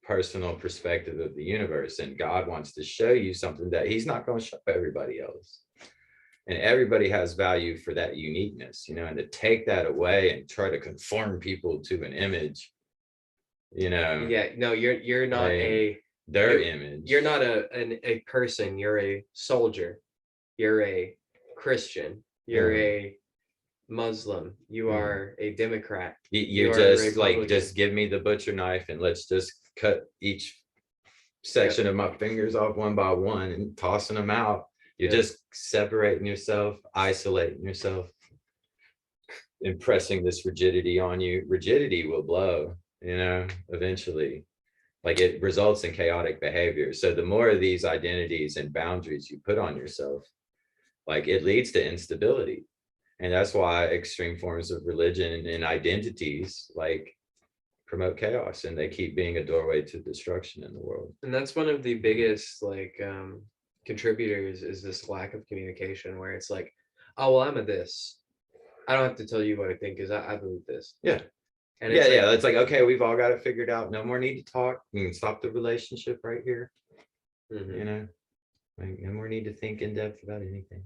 personal perspective of the universe, and God wants to show you something that he's not going to show everybody else. And everybody has value for that uniqueness, and to take that away and try to conform people to an image, Yeah, no, you're not their image. You're not a person. You're a soldier. You're a Christian. You're a Muslim. You are a Democrat. You're just like, just give me the butcher knife and let's just cut each section of my fingers off one by one and tossing them out. You're just separating yourself, isolating yourself, impressing this rigidity on you. Rigidity will blow, eventually. Like, it results in chaotic behavior. So the more of these identities and boundaries you put on yourself, like, it leads to instability. And that's why extreme forms of religion and identities like promote chaos, and they keep being a doorway to destruction in the world. And that's one of the biggest contributors, is this lack of communication, where it's like, oh, well, I'm a this. I don't have to tell you what I think, because I believe this. Yeah. And it's like, okay, we've all got it figured out. No more need to talk. We can stop the relationship right here. Like, no more need to think in depth about anything.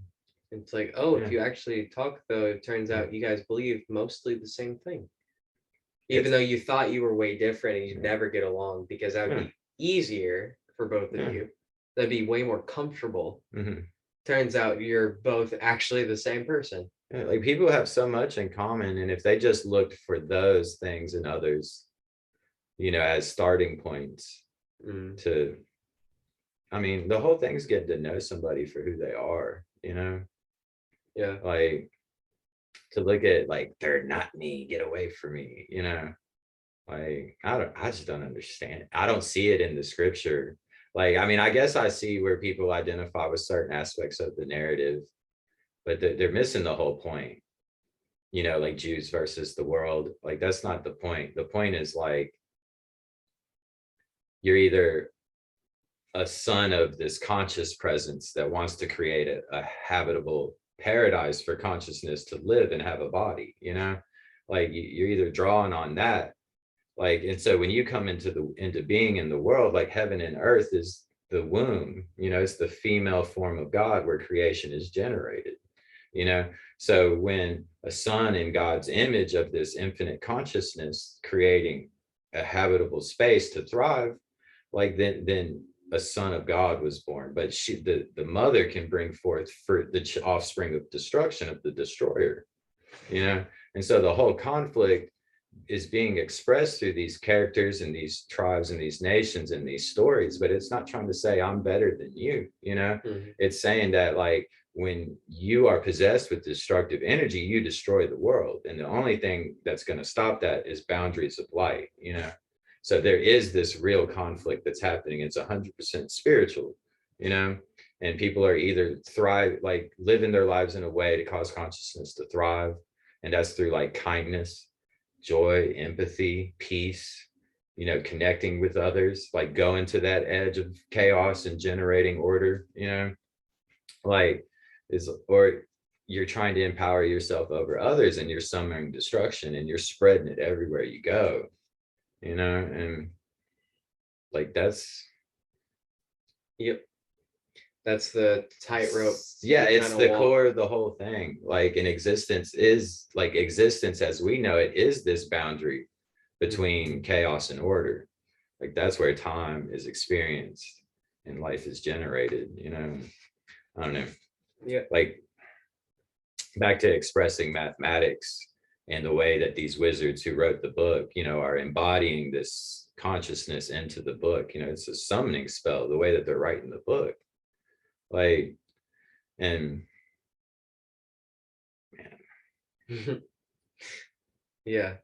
It's like, oh, if you actually talk, though, it turns out you guys believe mostly the same thing. Even though you thought you were way different and you'd never get along, because that would be easier for both of you. That'd be way more comfortable. Turns out you're both actually the same person. Yeah, like, people have so much in common, and if they just looked for those things in others, as starting points to, I mean, the whole thing's getting to know somebody for who they are, Yeah. Like, to look at, like, they're not me, get away from me, like, I just don't understand. I don't see it in the scripture. Like, I mean, I guess I see where people identify with certain aspects of the narrative, but they're missing the whole point, like Jews versus the world. Like, that's not the point. The point is, like, you're either a son of this conscious presence that wants to create a habitable paradise for consciousness to live and have a body, like, you're either drawing on that, like, and so when you come into being in the world, like, heaven and earth is the womb, it's the female form of God where creation is generated, so when a son in God's image of this infinite consciousness creating a habitable space to thrive, like, then a son of God was born. But the mother can bring forth for the offspring of destruction of the destroyer, and so the whole conflict is being expressed through these characters and these tribes and these nations and these stories. But it's not trying to say I'm better than you, It's saying that, like, when you are possessed with destructive energy, you destroy the world, and the only thing that's going to stop that is boundaries of light, So there is this real conflict that's happening. It's 100% spiritual, and people are either like living their lives in a way to cause consciousness to thrive. And that's through, like, kindness, joy, empathy, peace, connecting with others, like going to that edge of chaos and generating order, like, or you're trying to empower yourself over others, and you're summoning destruction, and you're spreading it everywhere you go. And, like, that's the tightrope. Yeah, it's the core of the whole thing. Like, an existence is, like, existence as we know it is this boundary between chaos and order. Like, that's where time is experienced and life is generated, I don't know. Yeah. Like back to expressing mathematics and the way that these wizards who wrote the book, are embodying this consciousness into the book. It's a summoning spell, the way that they're writing the book. Like, and man. Yeah.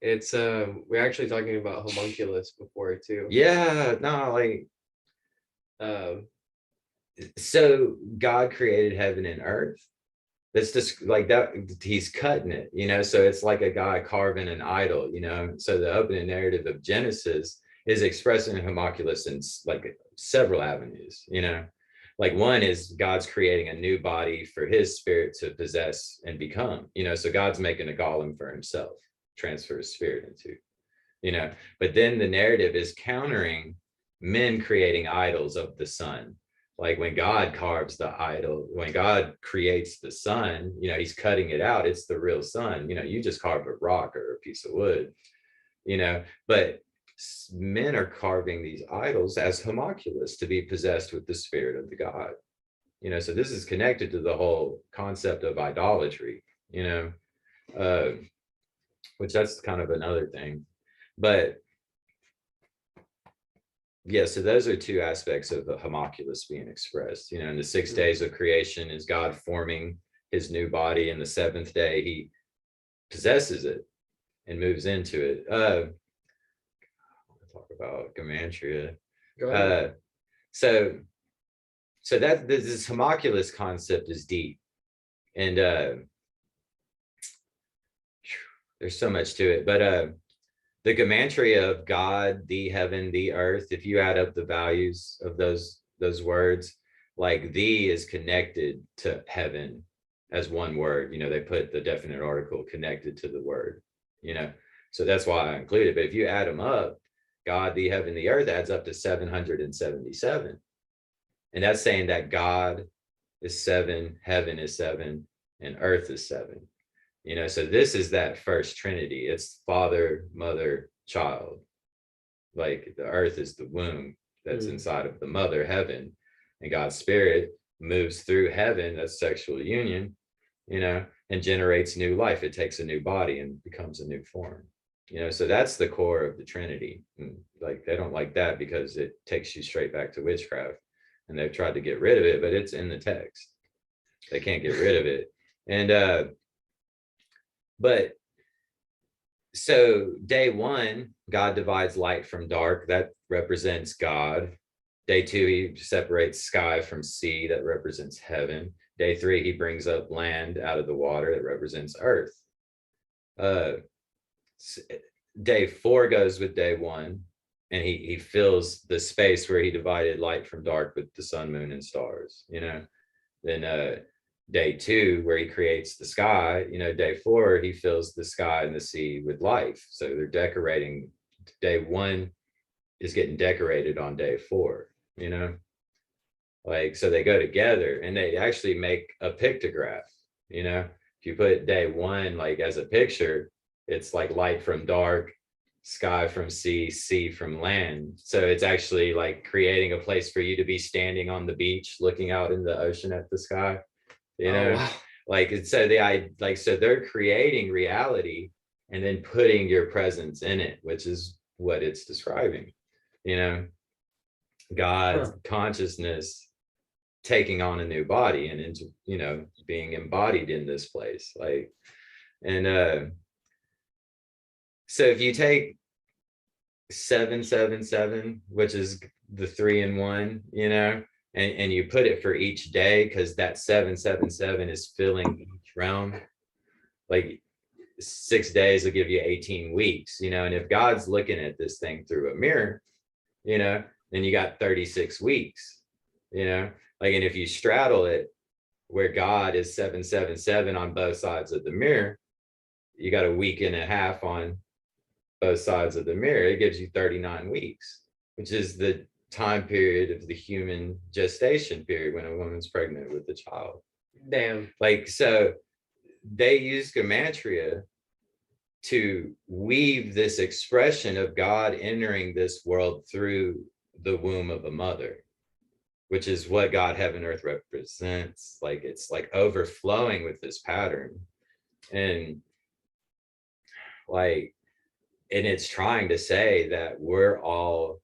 It's we're actually talking about homunculus before too. Yeah, no, like Um so God created heaven and earth. That's just like that, he's cutting it, so it's like a guy carving an idol, so the opening narrative of Genesis is expressing homunculus in like several avenues, like one is God's creating a new body for his spirit to possess and become, so God's making a golem for himself, transfer his spirit into, but then the narrative is countering men creating idols of the sun. Like when God carves the idol, when God creates the sun, he's cutting it out. It's the real sun. You just carve a rock or a piece of wood, but men are carving these idols as homunculus to be possessed with the spirit of the God. So this is connected to the whole concept of idolatry, which that's kind of another thing. But yeah, so those are two aspects of the homunculus being expressed. In the 6 days of creation is God forming his new body, and the seventh day he possesses it and moves into it. I want to talk about Gamantria. So that this homunculus concept is deep, and there's so much to it. But the gematria of God, the heaven, the earth, if you add up the values of those words, like the is connected to heaven as one word. They put the definite article connected to the word, so that's why I included. But if you add them up, God, the heaven, the earth adds up to 777. And that's saying that God is 7, heaven is 7, and earth is 7. So this is that first Trinity. It's Father, Mother, Child. Like the earth is the womb that's inside of the mother, heaven, and God's spirit moves through heaven, that's sexual union, and generates new life. It takes a new body and becomes a new form. So that's the core of the Trinity. And like they don't like that because it takes you straight back to witchcraft, and they've tried to get rid of it, but it's in the text. They can't get rid of it. And but so day 1, God divides light from dark. That represents God. Day 2, he separates sky from sea. That represents heaven. Day 3, he brings up land out of the water. That represents earth. Day 4 goes with day 1, and he fills the space where he divided light from dark with the sun, moon, and stars. Then day 2, where he creates the sky, day 4, he fills the sky and the sea with life. So they're decorating. Day 1 is getting decorated on day 4, like, so they go together and they actually make a pictograph. If you put day 1 like as a picture, it's like light from dark, sky from sea, sea from land. So it's actually like creating a place for you to be standing on the beach looking out in the ocean at the sky. Wow. Like so so they're creating reality and then putting your presence in it, which is what it's describing. God's consciousness taking on a new body and into being embodied in this place. Like, and so if you take 777, which is the 3 in 1, and you put it for each day, because that 777 is filling each realm. Like 6 days will give you 18 weeks, and if God's looking at this thing through a mirror, then you got 36 weeks, like, and if you straddle it where God is 777 on both sides of the mirror, you got a week and a half on both sides of the mirror. It gives you 39 weeks, which is the time period of the human gestation period when a woman's pregnant with a child. Damn. Like, so they use gematria to weave this expression of God entering this world through the womb of a mother. which is what God, heaven, earth represents. Like it's like overflowing with this pattern. And like, and it's trying to say that we're all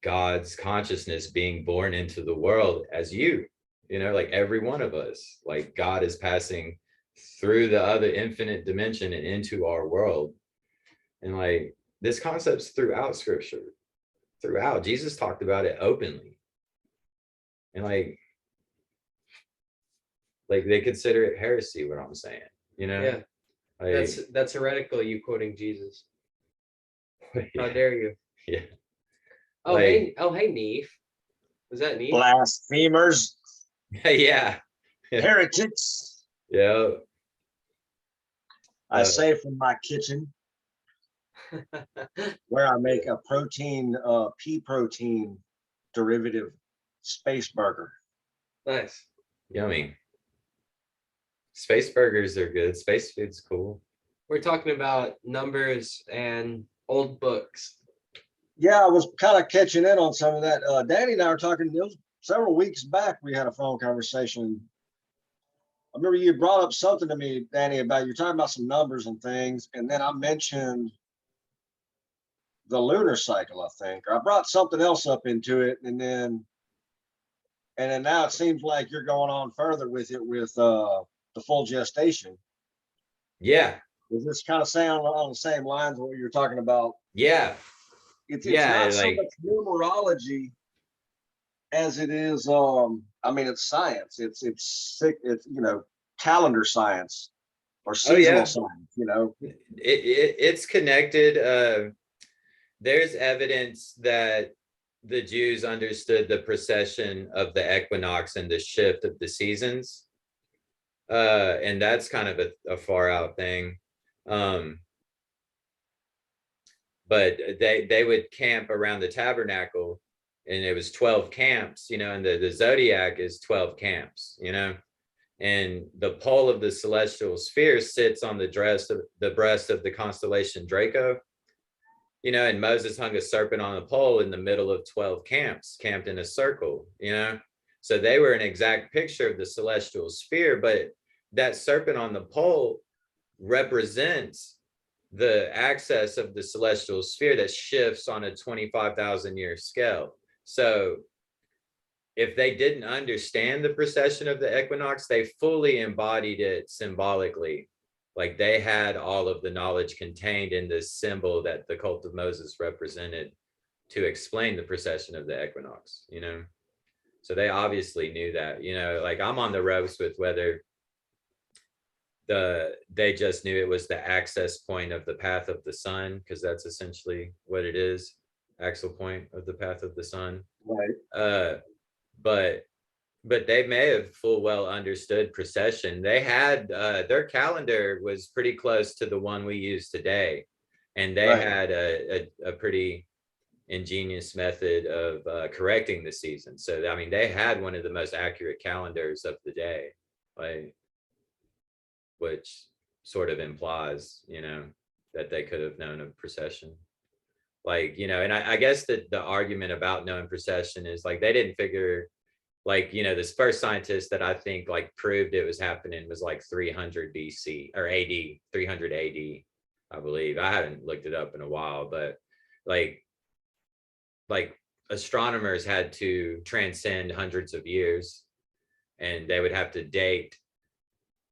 God's consciousness being born into the world as like every one of us, like God is passing through the other infinite dimension and into our world. And like this concept's throughout scripture, throughout. Jesus talked about it openly. And like they consider it heresy, what I'm saying, Yeah. Like, that's heretical, you quoting Jesus. yeah, How dare you? yeah. Oh, hey, Neef. Was that Neef? Blasphemers, Yeah, heretics. yeah. I say from my kitchen where I make a pea protein derivative space burger. Nice. Yummy. Space burgers are good. Space food's cool. We're talking about numbers and old books. Yeah, I was kind of catching in on some of that. Danny and I were talking several weeks back. We had a phone conversation. I remember you brought up something to me, Danny, about you're talking about some numbers and things, and then I mentioned the lunar cycle, I think, or I brought something else up into it, and then now it seems like you're going on further with it with the full gestation. Yeah. Is this kind of saying on the same lines of what you're talking about? Yeah. It's not so much numerology as it is. I mean, it's science. It's calendar science or seasonal science. It's connected. There's evidence that the Jews understood the precession of the equinox and the shift of the seasons. And that's kind of a far out thing. But they would camp around the tabernacle, and it was 12 camps, and the zodiac is 12 camps, and the pole of the celestial sphere sits on the breast of the constellation Draco, and Moses hung a serpent on a pole in the middle of 12 camps, camped in a circle, so they were an exact picture of the celestial sphere. But that serpent on the pole represents the axis of the celestial sphere that shifts on a 25,000 year scale. So if they didn't understand the precession of the equinox, they fully embodied it symbolically. Like they had all of the knowledge contained in this symbol that the cult of Moses represented to explain the precession of the equinox, So they obviously knew that, like I'm on the ropes with whether they just knew it was the access point of the path of the sun, because that's essentially what it is, axle point of the path of the sun. Right. But they may have full well understood precession. They had their calendar was pretty close to the one we use today, and they had a pretty ingenious method of correcting the season. So I mean, they had one of the most accurate calendars of the day, like, which sort of implies, that they could have known of precession. Like, and I guess that the argument about knowing precession is like they didn't figure, like, this first scientist that I think like proved it was happening was like 300 BC or AD, 300 AD, I believe. I haven't looked it up in a while, but like astronomers had to transcend hundreds of years, and they would have to date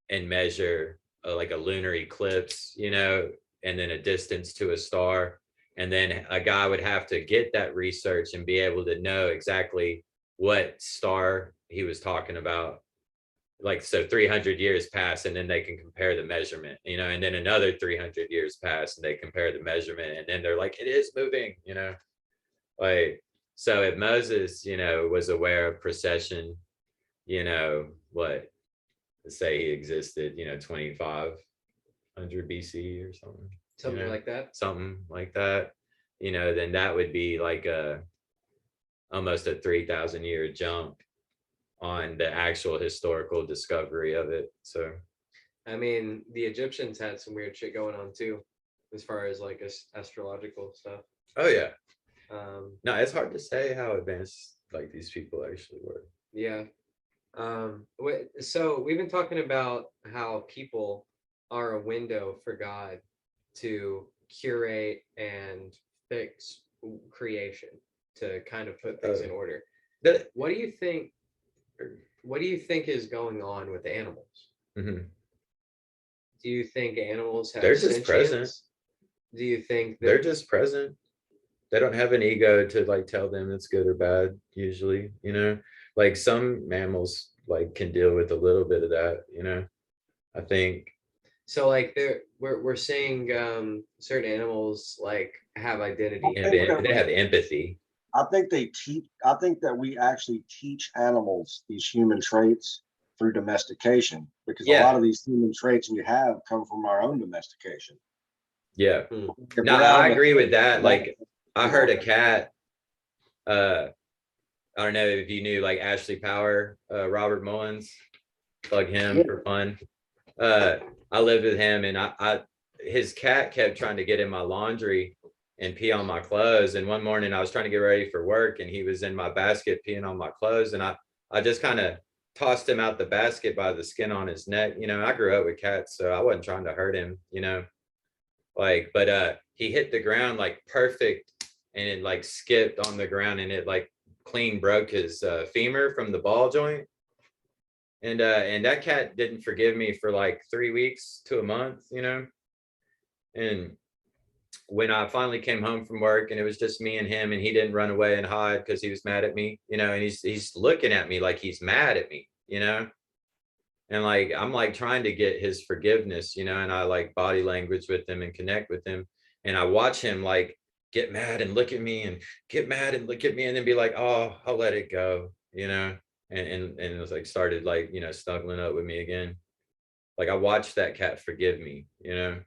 and measure like a lunar eclipse, and then a distance to a star. And then a guy would have to get that research and be able to know exactly what star he was talking about. Like, so 300 years pass, and then they can compare the measurement, and then another 300 years pass and they compare the measurement, and then they're like, it is moving, like, so if Moses, was aware of precession, what, let's say he existed, 2500 BC or something. Something like that. Something like that. Then that would be like almost a 3,000 year jump on the actual historical discovery of it. So, I mean, the Egyptians had some weird shit going on too, as far as like astrological stuff. Oh yeah. No, it's hard to say how advanced like these people actually were. Yeah. So we've been talking about how people are a window for God to curate and fix creation, to kind of put things in order. That, What do you think? What do you think is going on with animals? mm-hmm. Do you think animals have They're just present? Do you think They're just present? They don't have an ego to like tell them it's good or bad usually, you know. Like some mammals like can deal with a little bit of that, you know. I think so? Like we're seeing certain animals like have identity. they have empathy. I think they teach. I think that we actually teach animals these human traits through domestication, because a lot of these human traits we have come from our own domestication. Yeah. No, I agree with that. Like I heard a cat. I don't know if you knew like Ashley Power, Robert Mullins, plug him for fun. I lived with him, and I his cat kept trying to get in my laundry and pee on my clothes. And one morning I was trying to get ready for work, and he was in my basket peeing on my clothes, and I just kind of tossed him out the basket by the skin on his neck. You know, I grew up with cats, so I wasn't trying to hurt him, you know. Like, but he hit the ground like perfect, and it like skipped on the ground, and it like clean broke his femur from the ball joint. And that cat didn't forgive me for like 3 weeks to a month, you know. And when I finally came home from work and it was just me and him, and he didn't run away and hide because he was mad at me, you know, and he's looking at me like he's mad at me, you know. And like I'm like trying to get his forgiveness, you know, and I like body language with him and connect with him, and I watch him like get mad and look at me and get mad and look at me and then be like, oh, I'll let it go, you know. And it was like started like, you know, snuggling up with me again. Like I watched that cat forgive me, you know.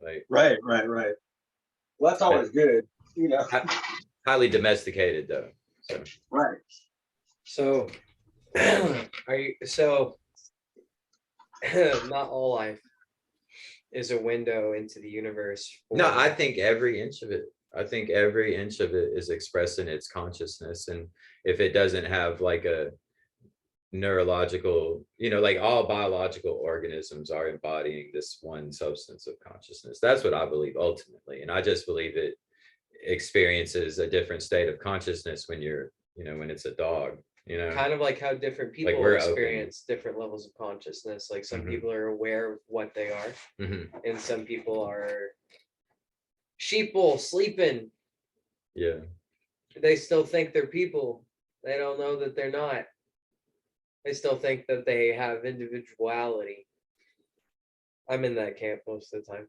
Like right. Well, that's always good, you know. Highly domesticated though. So Right. So are you so not all life is a window into the universe? No, I think every inch of it. I think every inch of it is expressing its consciousness. And if it doesn't have like a neurological, you know, like all biological organisms are embodying this one substance of consciousness. That's what I believe ultimately. And I just believe it experiences a different state of consciousness when you're, you know, when it's a dog, you know. Kind of like how different people Like experience different levels of consciousness. Like some people are aware of what they are, and some people are sheeple sleeping. Yeah. They still think they're people. They don't know that they're not. They still think that they have individuality. I'm in that camp most of the time.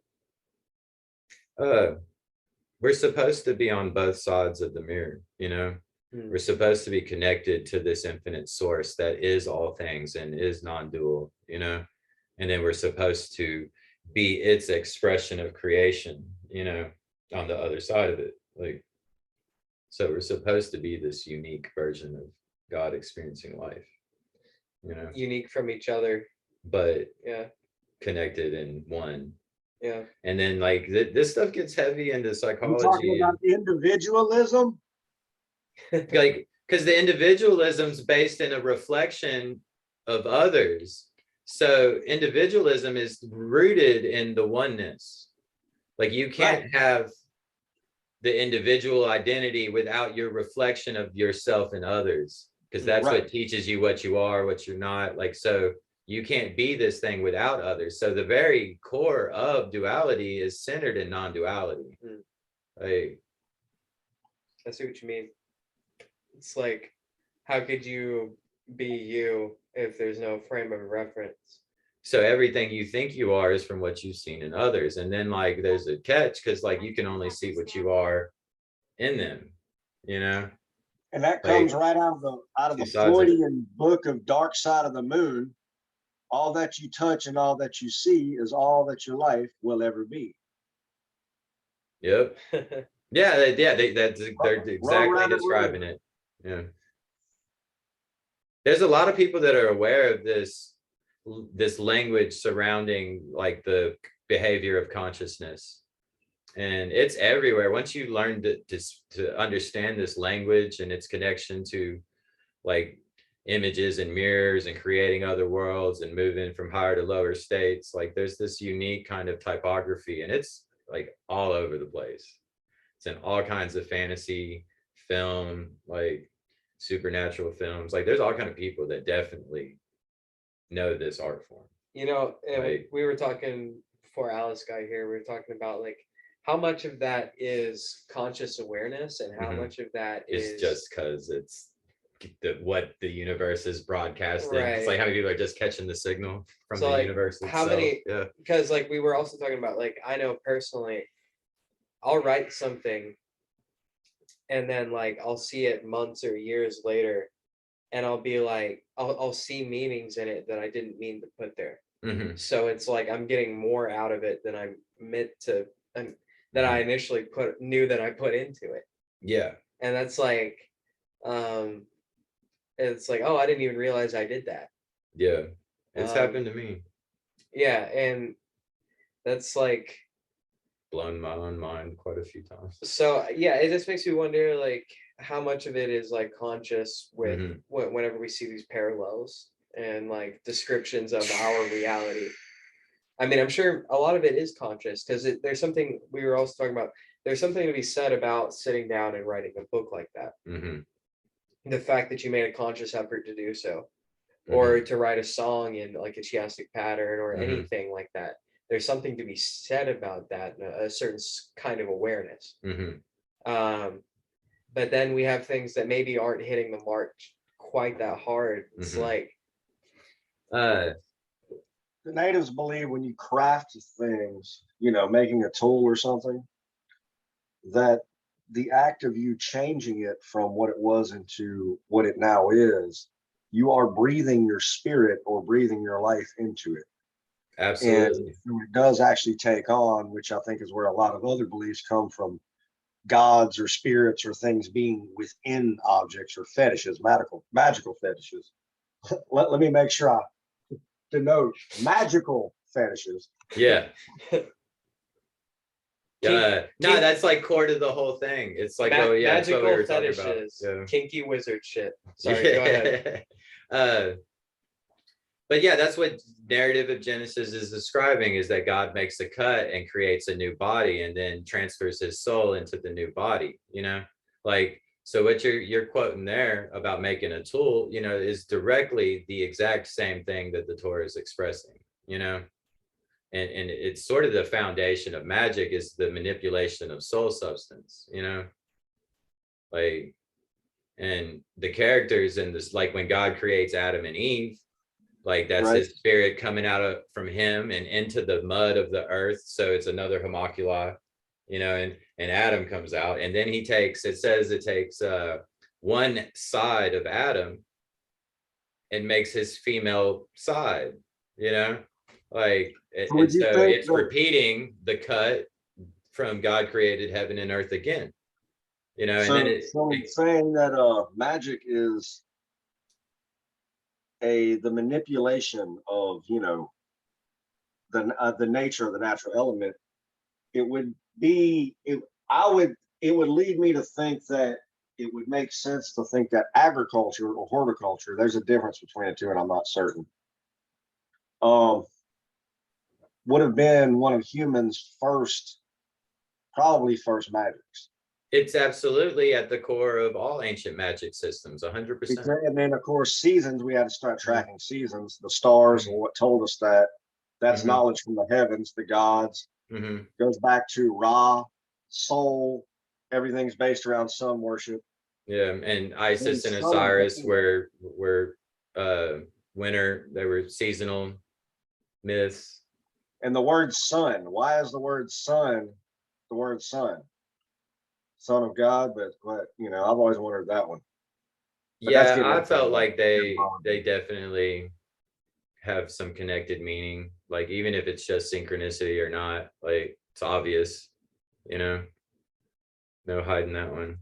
We're supposed to be on both sides of the mirror, you know. We're supposed to be connected to this infinite source that is all things and is non-dual, you know. And then we're supposed to be its expression of creation, you know, on the other side of it. Like, so we're supposed to be this unique version of God experiencing life, you know, unique from each other, but yeah, connected in one. Yeah. And then like this stuff gets heavy into psychology. You're talking about individualism? Like, because the individualism's based in a reflection of others. So individualism is rooted in the oneness. Like you can't have the individual identity without your reflection of yourself and others, because that's what teaches you what you are, what you're not. Like, so you can't be this thing without others. So the very core of duality is centered in non-duality. Like, I see what you mean. It's like, how could you be you if there's no frame of reference? So everything you think you are is from what you've seen in others. And then like there's a catch, because like you can only see what you are in them, you know. And that comes right out of the Freudian book of Dark Side of the Moon. All that you touch and all that you see is all that your life will ever be. Yep. Yeah, they're exactly describing it. Yeah. There's a lot of people that are aware of this language surrounding like the behavior of consciousness. and it's everywhere. Once you learn to understand this language and its connection to like images and mirrors and creating other worlds and moving from higher to lower states, like there's this unique kind of typography, and it's like all over the place. It's in all kinds of fantasy film, like supernatural films. Like there's all kind of people that definitely know this art form. You know, Like, we were talking before Alice got here, we were talking about like how much of that is conscious awareness and how much of that is just because it's what the universe is broadcasting. Right. It's like how many people are just catching the signal from the universe itself. How many? Yeah. Because like we were also talking about, like, I know personally, I'll write something and then like I'll see it months or years later, and I'll be like, I'll see meanings in it that I didn't mean to put there. So it's like I'm getting more out of it than I meant to, that I initially knew that I put into it. Yeah. And that's like, it's like, oh, I didn't even realize I did that. Yeah. It's happened to me. Yeah. And that's like blown my own mind quite a few times. So yeah, it just makes me wonder like how much of it is like conscious with whenever we see these parallels and like descriptions of our reality. I mean, I'm sure a lot of it is conscious because there's something we were also talking about. There's something to be said about sitting down and writing a book like that. The fact that you made a conscious effort to do so, or to write a song in like a chiastic pattern or anything like that. There's something to be said about that, a certain kind of awareness. But then we have things that maybe aren't hitting the mark quite that hard. It's like the natives believe when you craft things, you know, making a tool or something, that the act of you changing it from what it was into what it now is, you are breathing your spirit or breathing your life into it. Absolutely. And it does actually take on, which I think is where a lot of other beliefs come from, gods or spirits or things being within objects or fetishes, magical fetishes. Let me make sure I denote magical fetishes. Yeah. No, that's like core to the whole thing. It's like, oh yeah, that's what we were talking about. Yeah. Kinky wizard shit. Sorry, go ahead. But yeah, that's what narrative of Genesis is describing, is that God makes a cut and creates a new body and then transfers his soul into the new body, you know? Like, so what you're quoting there about making a tool, you know, is directly the exact same thing that the Torah is expressing, you know? And it's sort of the foundation of magic, is the manipulation of soul substance, you know? Like, and the characters in this, like when God creates Adam and Eve, like that's right, his spirit coming out from him and into the mud of the earth. So it's another homunculi, you know, and Adam comes out, and then it takes one side of Adam and makes his female side, you know, like, and so it's repeating the cut from God created heaven and earth again, you know. So, and then it's saying that magic is the manipulation of, you know, the nature of the natural element. It would lead me to think that it would make sense to think that agriculture or horticulture, there's a difference between the two, and I'm not certain, would have been one of humans' probably first magics. It's absolutely at the core of all ancient magic systems, 100%. And then, of course, seasons, we had to start tracking seasons, the stars, and what told us that. That's knowledge from the heavens, the gods. Goes back to Ra, soul. Everything's based around sun worship. Yeah, and Isis and Osiris were winter. They were seasonal myths. And the word sun. Why is the word sun the word sun? Son of God, but you know, I've always wondered that one. But yeah, I felt like they definitely have some connected meaning, like even if it's just synchronicity or not, like it's obvious, you know, no hiding that one.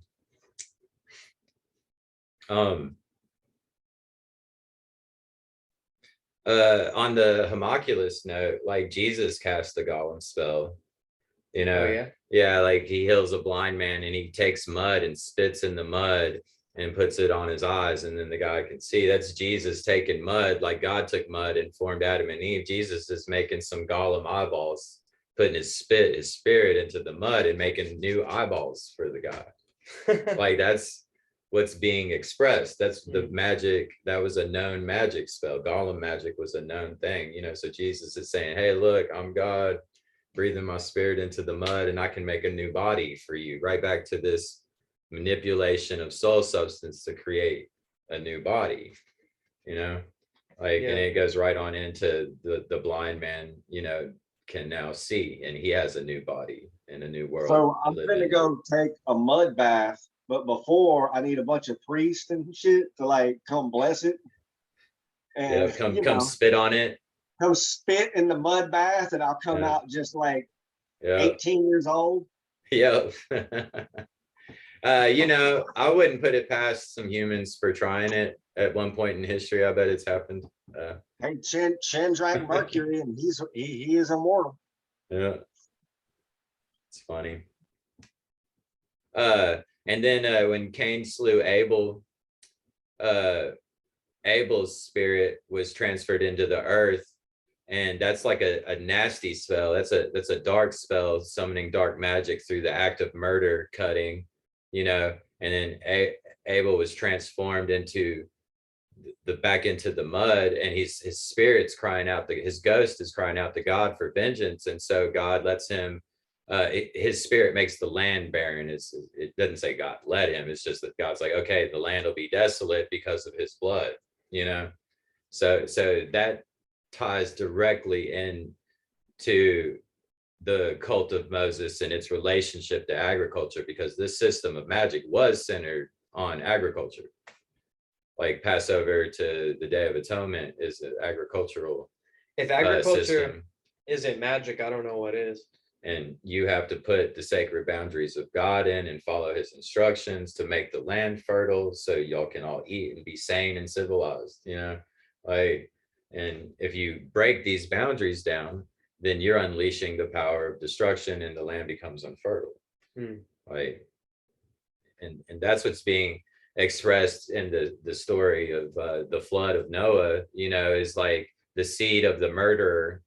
On the homunculus note, like Jesus cast the golem spell, you know? Oh yeah. Yeah, like he heals a blind man and he takes mud and spits in the mud and puts it on his eyes, and then the guy can see. That's Jesus taking mud, like God took mud and formed Adam and Eve. Jesus is making some golem eyeballs, putting his spirit into the mud and making new eyeballs for the guy. Like that's what's being expressed. That's the magic. That was a known magic spell. Golem magic was a known thing, you know. So Jesus is saying, hey, look, I'm God, breathing my spirit into the mud, and I can make a new body for you. Right back to this manipulation of soul substance to create a new body, you know, like, and it goes right on into the blind man, you know, can now see, and he has a new body in a new world. So I'm gonna go take a mud bath, but before I need a bunch of priests and shit to like come bless it. And come spit on it. Come spit in the mud bath, and I'll come out just like 18 years old. Yeah. You know, I wouldn't put it past some humans for trying it at one point in history. I bet it's happened. Hey, Chin drank mercury, and he is immortal. Yeah, it's funny. And then when Cain slew Abel, Abel's spirit was transferred into the earth, and that's like a nasty spell. That's a dark spell, summoning dark magic through the act of murder, cutting, you know. And then Abel was transformed into back into the mud, and his spirit's crying out, his ghost is crying out to God for vengeance. And so God lets him, his spirit makes the land barren. It doesn't say God let him, it's just that God's like, okay, the land will be desolate because of his blood, you know. So that ties directly into the cult of Moses and its relationship to agriculture, because this system of magic was centered on agriculture. Like Passover to the Day of Atonement is an agricultural if agriculture system. Isn't magic, I don't know what is. And you have to put the sacred boundaries of God in and follow his instructions to make the land fertile so y'all can all eat and be sane and civilized, you know. Like, and if you break these boundaries down, then you're unleashing the power of destruction and the land becomes unfertile. Like, and that's what's being expressed in the story of the flood of Noah, you know, is like the seed of the murderer,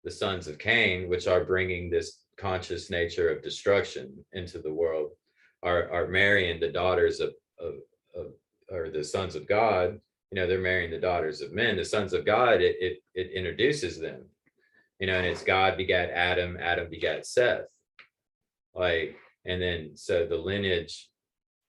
the sons of Cain, which are bringing this conscious nature of destruction into the world, are marrying the daughters of or the sons of God. You know, they're marrying the daughters of men. The sons of God, it introduces them, you know, and it's God begat Adam, Adam begat Seth. Like, and then so the lineage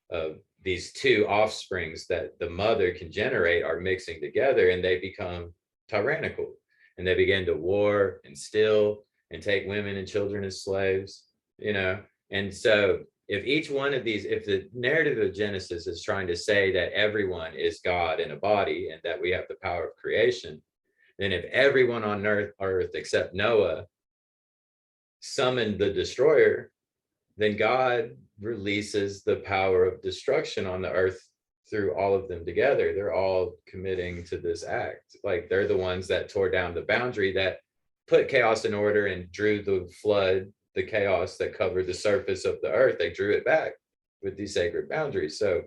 of these two offsprings that the mother can generate are mixing together, and they become tyrannical, and they begin to war and steal and take women and children as slaves, you know. And so if each one of these, if the narrative of Genesis is trying to say that everyone is God in a body and that we have the power of creation, then if everyone on earth except Noah summoned the destroyer, then God releases the power of destruction on the earth through all of them together. They're all committing to this act. Like, they're the ones that tore down the boundary, that put chaos in order and drew the flood, the chaos that covered the surface of the earth. They drew it back with these sacred boundaries. So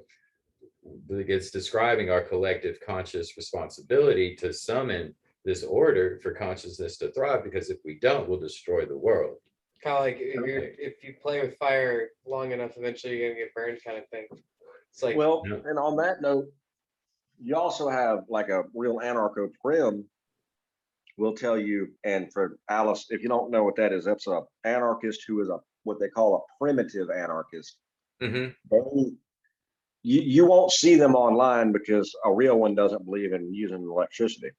it's describing our collective conscious responsibility to summon this order for consciousness to thrive, because if we don't, we'll destroy the world. Kind of like if you play with fire long enough, eventually you're gonna get burned, kind of thing. It's like, well, and on that note, you also have like a real anarcho-prim will tell you, and for Alice, if you don't know what that is, that's an anarchist who is what they call a primitive anarchist. You won't see them online because a real one doesn't believe in using electricity.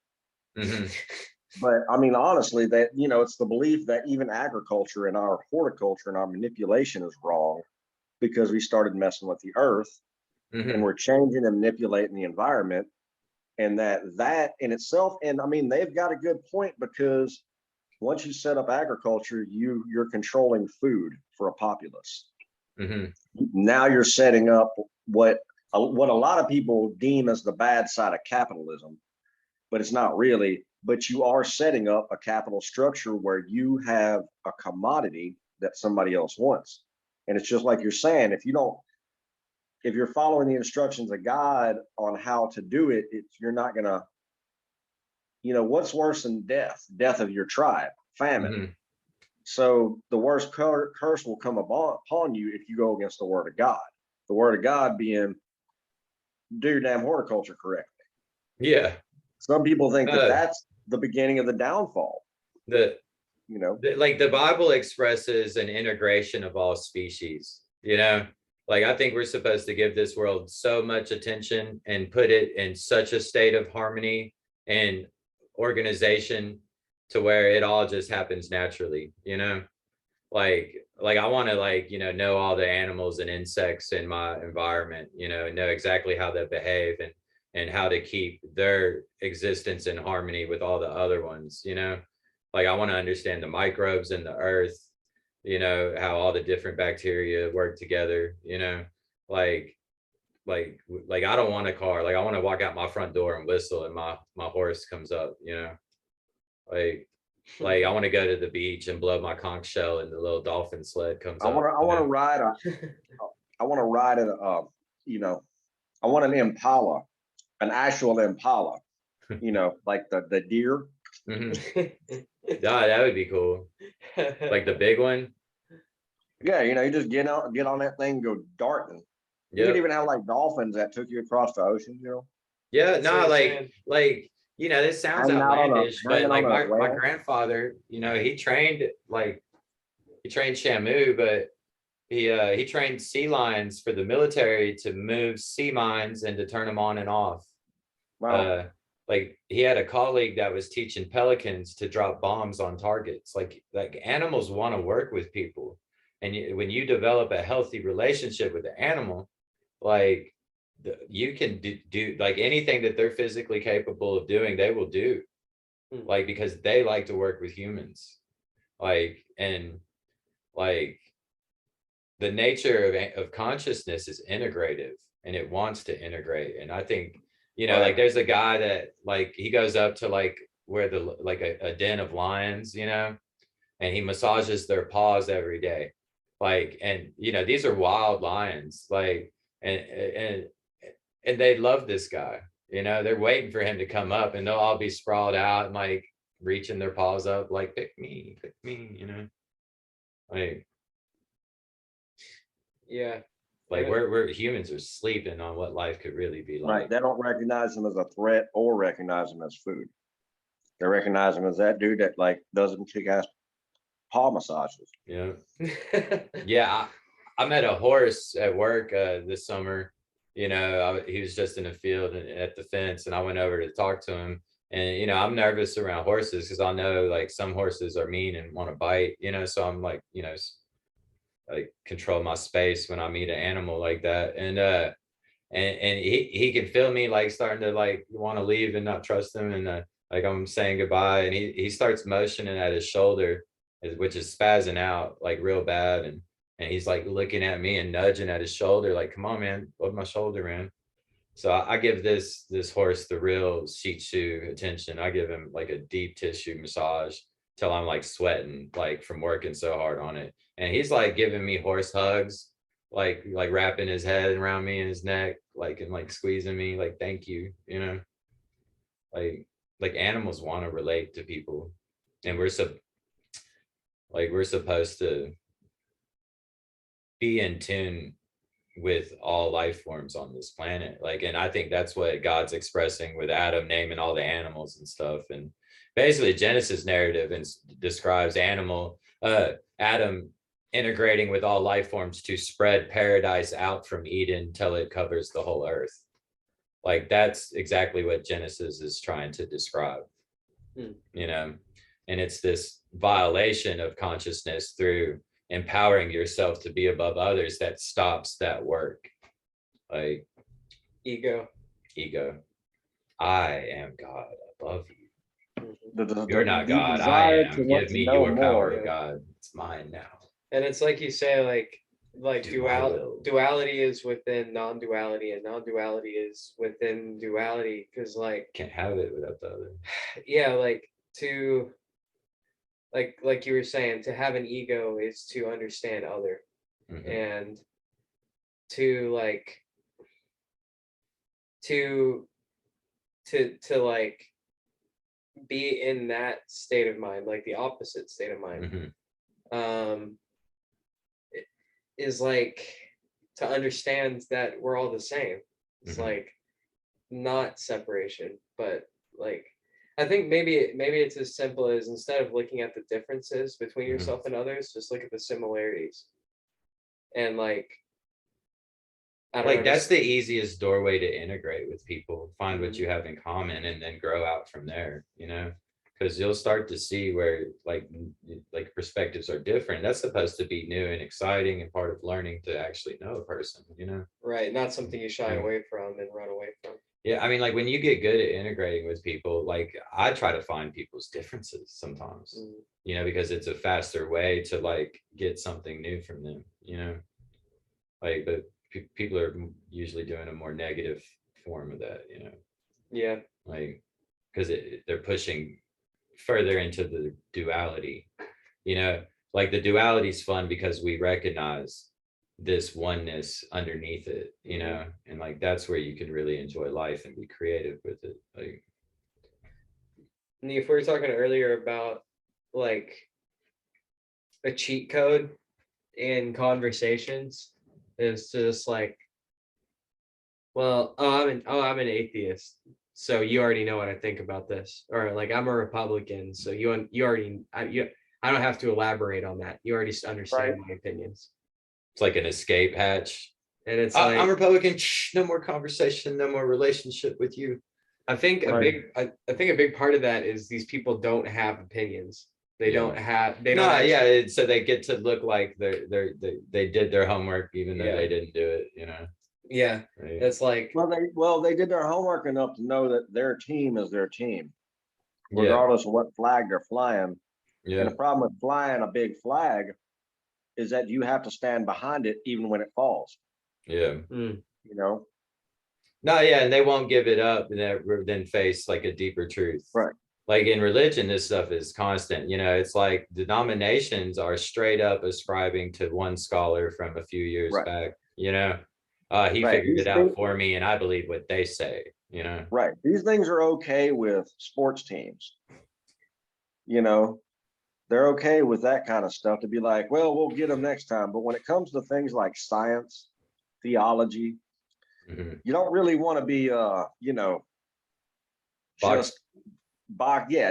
But I mean, honestly, that, you know, it's the belief that even agriculture and our horticulture and our manipulation is wrong, because we started messing with the earth and we're changing and manipulating the environment, and that in itself, and I mean, they've got a good point, because once you set up agriculture, you're controlling food for a populace. Now you're setting up what a lot of people deem as the bad side of capitalism, but it's not really. But you are setting up a capital structure where you have a commodity that somebody else wants. And it's just like you're saying, if you're following the instructions of God on how to do it, you're not gonna, what's worse than death? Death of your tribe, famine. Mm-hmm. So the worst curse will come upon you if you go against the word of God. The word of God being, do your damn horticulture correctly. Yeah. Some people think that that's the beginning of the downfall. Like the Bible expresses an integration of all species, like I think we're supposed to give this world so much attention and put it in such a state of harmony and organization to where it all just happens naturally, like I want to know all the animals and insects in my environment, and know exactly how they behave and how to keep their existence in harmony with all the other ones, like I want to understand the microbes in the earth, how all the different bacteria work together, like I don't want a car. Like I want to walk out my front door and whistle and my horse comes up, like I want to go to the beach and blow my conch shell and the little dolphin sled comes up. I want to ride I want an impala, an actual impala, like the deer. Mm-hmm. Yeah, that would be cool. Like the big one. Yeah, you just get on that thing and go darting. You could even have like dolphins that took you across the ocean, Yeah, no, this sounds outlandish, but like my grandfather, he trained Shamu, but he trained sea lions for the military to move sea mines and to turn them on and off. Wow. Like he had a colleague that was teaching pelicans to drop bombs on targets. Like animals want to work with people, and when you develop a healthy relationship with the animal, like you can do like anything that they're physically capable of doing, they will do, like because they like to work with humans, and the nature of consciousness is integrative and it wants to integrate. And I think like there's a guy that he goes up to where a den of lions, and he massages their paws every day, and these are wild lions, and they love this guy, they're waiting for him to come up, and they'll all be sprawled out and reaching their paws up pick me, yeah, we're humans are sleeping on what life could really be like. Right. They don't recognize them as a threat or recognize them as food. They recognize them as that dude that does them kick ass paw massages. Yeah. Yeah. I met a horse at work this summer. He was just in the field and at the fence, and I went over to talk to him. And I'm nervous around horses because I know some horses are mean and want to bite. So I'm control my space when I meet an animal like that. And he can feel me starting to want to leave and not trust him. And I'm saying goodbye, and he starts motioning at his shoulder, which is spazzing out real bad. And he's looking at me and nudging at his shoulder, come on, man, hold my shoulder, man. So I give this horse the real Shih Tzu attention. I give him a deep tissue massage till I'm sweating from working so hard on it. And he's giving me horse hugs, wrapping his head around me and his neck, and squeezing me, thank you, animals want to relate to people, and we're supposed to be in tune with all life forms on this planet. And I think that's what God's expressing with Adam naming all the animals and stuff. And basically Genesis narrative describes Adam integrating with all life forms to spread paradise out from Eden till it covers the whole earth. That's exactly what Genesis is trying to describe. And it's this violation of consciousness through empowering yourself to be above others that stops that work. Ego. I am God above you. You're not God, I am. Give me your power, God. It's mine now. And it's like you say, duality is within non-duality, and non-duality is within duality, because can't have it without the other. Yeah, like you were saying, to have an ego is to understand other, Mhm. and to like to like be in that state of mind, like the opposite state of mind, Mhm. um is like to understand that we're all the same. It's Mhm. like not separation, but like I think maybe it's as simple as, instead of looking at the differences between Mhm. yourself and others, just look at the similarities. And like, I don't know, Like that's just the easiest doorway to integrate with people, find what Mhm. you have in common and then grow out from there, you know, because you'll start to see where like perspectives are different. That's supposed to be new and exciting and part of learning to actually know a person, you know. right, not something you shy Like, away from and run away from. yeah, I mean, like when you get good at integrating with people, like I try to find people's differences sometimes, Mm. you know, because it's a faster way to like get something new from them, you know. Like, but people are usually doing a more negative form of that, you know, Yeah. like because they're pushing further into the duality, you know, like the duality is fun because we recognize this oneness underneath it, you Mhm. know, and like that's where you can really enjoy life and be creative with it. Like, And if we were talking earlier about like a cheat code in conversations, is just like, well, I'm an atheist, so you already know what I think about this, or like I'm a Republican, so I don't have to elaborate on that. You already Right. understand my opinions, it's like an escape hatch. and it's I'm like, Republican. Shh, no more conversation, no more relationship with you. Right. I think a big part of that is these people don't have opinions. Yeah. They don't No, actually, yeah. So they get to look like they did their homework, even though yeah, they didn't do it. You know. yeah. Right. It's like, Well, they did their homework enough to know that their team is their team, Yeah. regardless of what flag they're flying. And Yeah. the problem with flying a big flag is that you have to stand behind it even when it falls. Yeah. mm, You know. No, yeah, and they won't give it up and then face like a deeper truth. Right. Like in religion, this stuff is constant. You know, it's like denominations are straight up ascribing to one scholar from a few years Right. back. You know, he Right. figured These it out things. for me, and I believe what they say. You know. Right. These things are okay with sports teams. You know, they're okay with that kind of stuff to be like, well, we'll get them next time. But when it comes to things like science, theology, Mhm. you don't really want to be, Box. just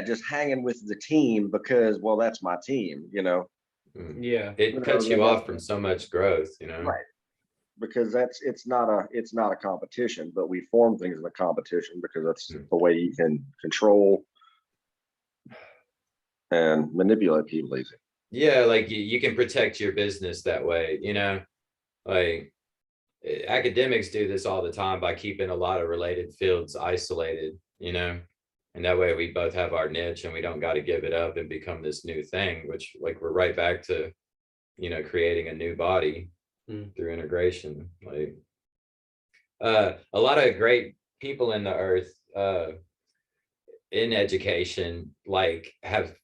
just hanging with the team because, well, that's my team, Mm. yeah, It cuts you that, off from so much growth. You know. right. Because it's not a competition, but we form things in a competition because that's Mm. the way you can control and manipulate people easy. Yeah, like you can protect your business that way. You know, like academics do this all the time by keeping a lot of related fields isolated, you know, and that way we both have our niche and we don't got to give it up and become this new thing, which like we're right back to, you know, creating a new body mm, through integration. Like a lot of great people in the earth in education like have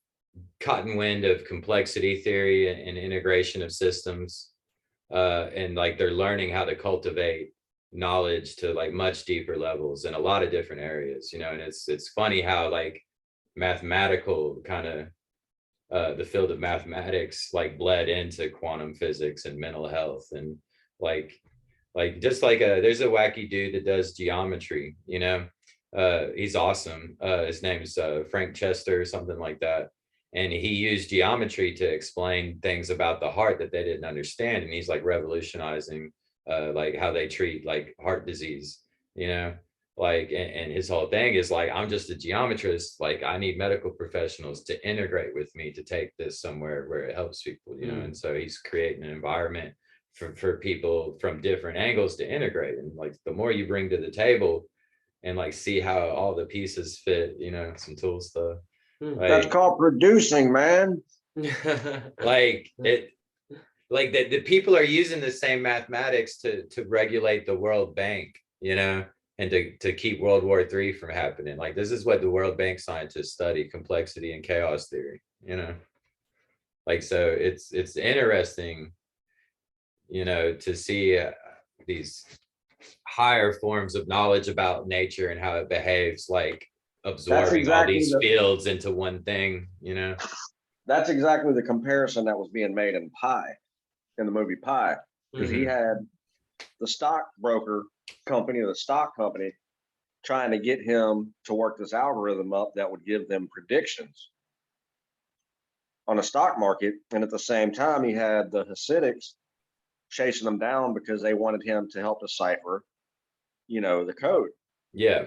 cotton wind of complexity theory and integration of systems, and like they're learning how to cultivate knowledge to like much deeper levels in a lot of different areas, you know. And it's funny how like mathematical kind of the field of mathematics like bled into quantum physics and mental health and like just like there's a wacky dude that does geometry, you know. He's awesome. His name's Frank Chester or something like that, and he used geometry to explain things about the heart that they didn't understand, and he's like revolutionizing like how they treat like heart disease, you know. Like and his whole thing is like, I'm just a geometrist, like I need medical professionals to integrate with me to take this somewhere where it helps people, you know. mm, And so he's creating an environment for people from different angles to integrate, and like the more you bring to the table and like see how all the pieces fit, you know, some tool stuff mm. That's like called producing, man. like it like the people are using the same mathematics to regulate the World Bank, you know, and to keep World War III from happening. Like this is what the World Bank scientists study: complexity and chaos theory, you know. Like, so it's interesting, you know, to see these higher forms of knowledge about nature and how it behaves, like absorbing all these fields into one thing, you know. That's exactly the comparison that was being made in the movie Pi, because he had the stockbroker company, or the stock company, trying to get him to work this algorithm up that would give them predictions on the stock market. And at the same time, he had the Hasidics chasing them down because they wanted him to help decipher, you know, the code. Yeah.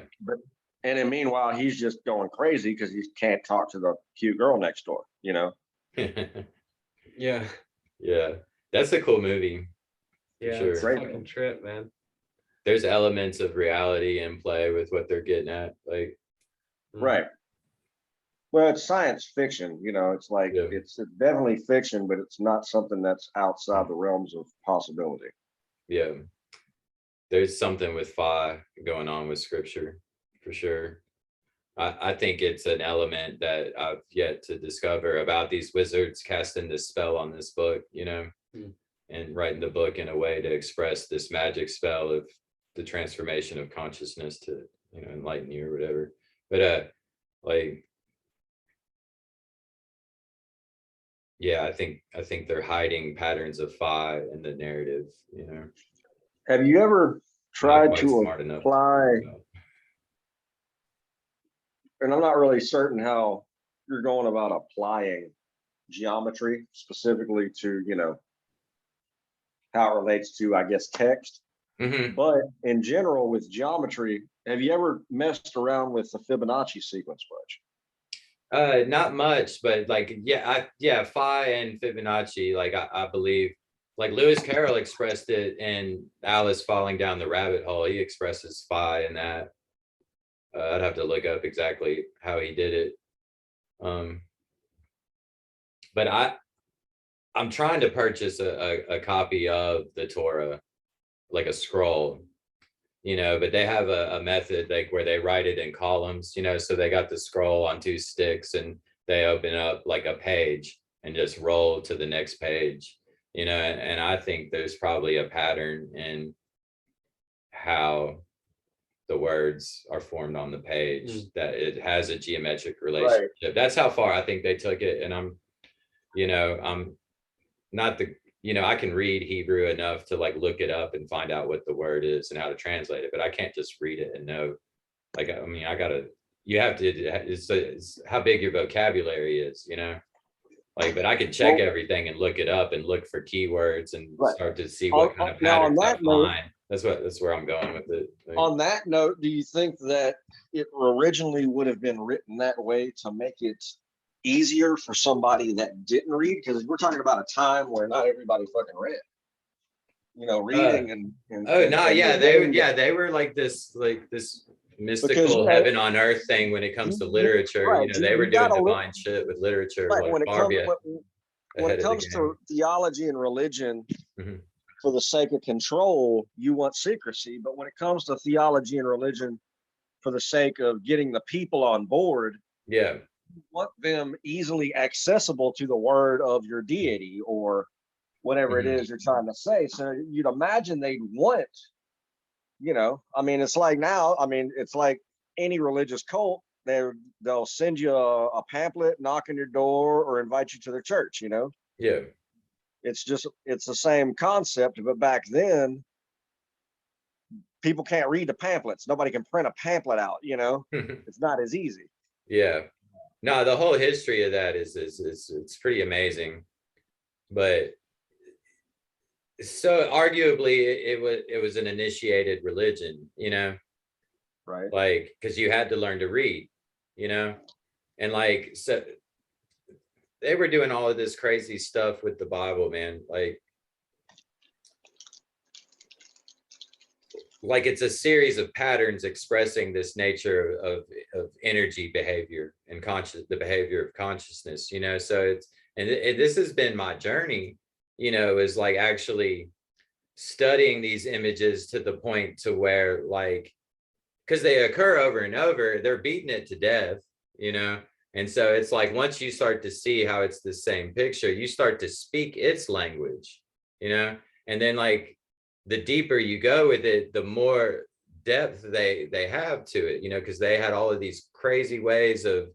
And then meanwhile, he's just going crazy because he can't talk to the cute girl next door, you know? Yeah. Yeah. That's a cool movie. Yeah, sure. it's a fucking trip, man. There's elements of reality in play with what they're getting at. Like, right. Well, it's science fiction, you know, it's like, it's definitely fiction, but it's not something that's outside the realms of possibility. Yeah. There's something with Phi going on with scripture, for sure. I think it's an element that I've yet to discover about these wizards casting this spell on this book, you know, and writing the book in a way to express this magic spell of the transformation of consciousness to, you know, enlighten you or whatever. But like, yeah, I think they're hiding patterns of Phi in the narrative, you know. Have you ever tried to apply, and I'm not really certain how you're going about applying geometry specifically to, you know, how it relates to, I guess, text. But in general, with geometry, have you ever messed around with the Fibonacci sequence much? Not much, but like, yeah, Phi and Fibonacci, like I believe, like Lewis Carroll expressed it in Alice Falling Down the Rabbit Hole. He expresses Phi in that. I'd have to look up exactly how he did it. But I'm trying to purchase a copy of the Torah, like a scroll, you know, but they have a method like where they write it in columns, you know, so they got the scroll on 2 sticks and they open up like a page and just roll to the next page, you know, and I think there's probably a pattern in how the words are formed on the page, that it has a geometric relationship. Right. That's how far I think they took it. And I'm not the, you know, I can read Hebrew enough to like look it up and find out what the word is and how to translate it, but I can't just read it and know. Like, I mean, you have to, it's how big your vocabulary is, you know, like, but I can check everything and look it up and look for keywords and start to see what kind of patterns I find. That's where I'm going with it. Like, on that note, do you think that it originally would have been written that way to make it easier for somebody that didn't read? Because we're talking about a time where not everybody fucking read, you know, reading they were like this mystical heaven on earth thing when it comes to literature. Right. You know, they were doing divine shit with literature. Right. Like when it comes to theology and religion, for the sake of control, you want secrecy. But when it comes to theology and religion, for the sake of getting the people on board, you want them easily accessible to the word of your deity or whatever it is you're trying to say. So you'd imagine they'd want, you know, I mean, it's like now, I mean, it's like any religious cult, they'll send you a pamphlet, knock on your door, or invite you to their church, you know? Yeah. It's the same concept, but back then, people can't read the pamphlets. Nobody can print a pamphlet out, you know? It's not as easy. Yeah. No, the whole history of that is it's pretty amazing. But so arguably it was an initiated religion, you know? Right. Like, because you had to learn to read, you know? And like, so they were doing all of this crazy stuff with the Bible, man. Like it's a series of patterns expressing this nature of energy behavior and the behavior of consciousness, you know? So this has been my journey, you know, is like actually studying these images to the point to where, like, because they occur over and over, they're beating it to death, you know, And so it's like, once you start to see how it's the same picture, you start to speak its language, you know, and then like the deeper you go with it, the more depth they have to it, you know, because they had all of these crazy ways of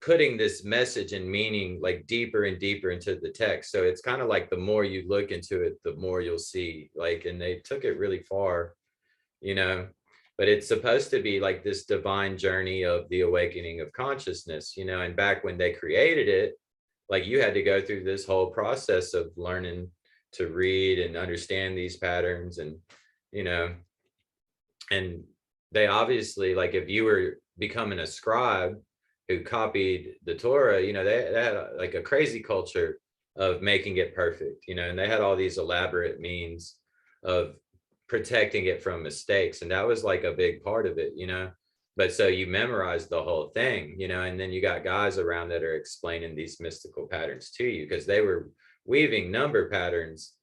putting this message and meaning like deeper and deeper into the text. So it's kind of like the more you look into it, the more you'll see, like, and they took it really far, you know. But it's supposed to be like this divine journey of the awakening of consciousness, you know. And back when they created it, like, you had to go through this whole process of learning to read and understand these patterns, and, you know, and they obviously, like, if you were becoming a scribe who copied the Torah, you know, they had like a crazy culture of making it perfect, you know, and they had all these elaborate means of protecting it from mistakes. And that was like a big part of it, you know. But so you memorize the whole thing, you know, and then you got guys around that are explaining these mystical patterns to you, because they were weaving number patterns,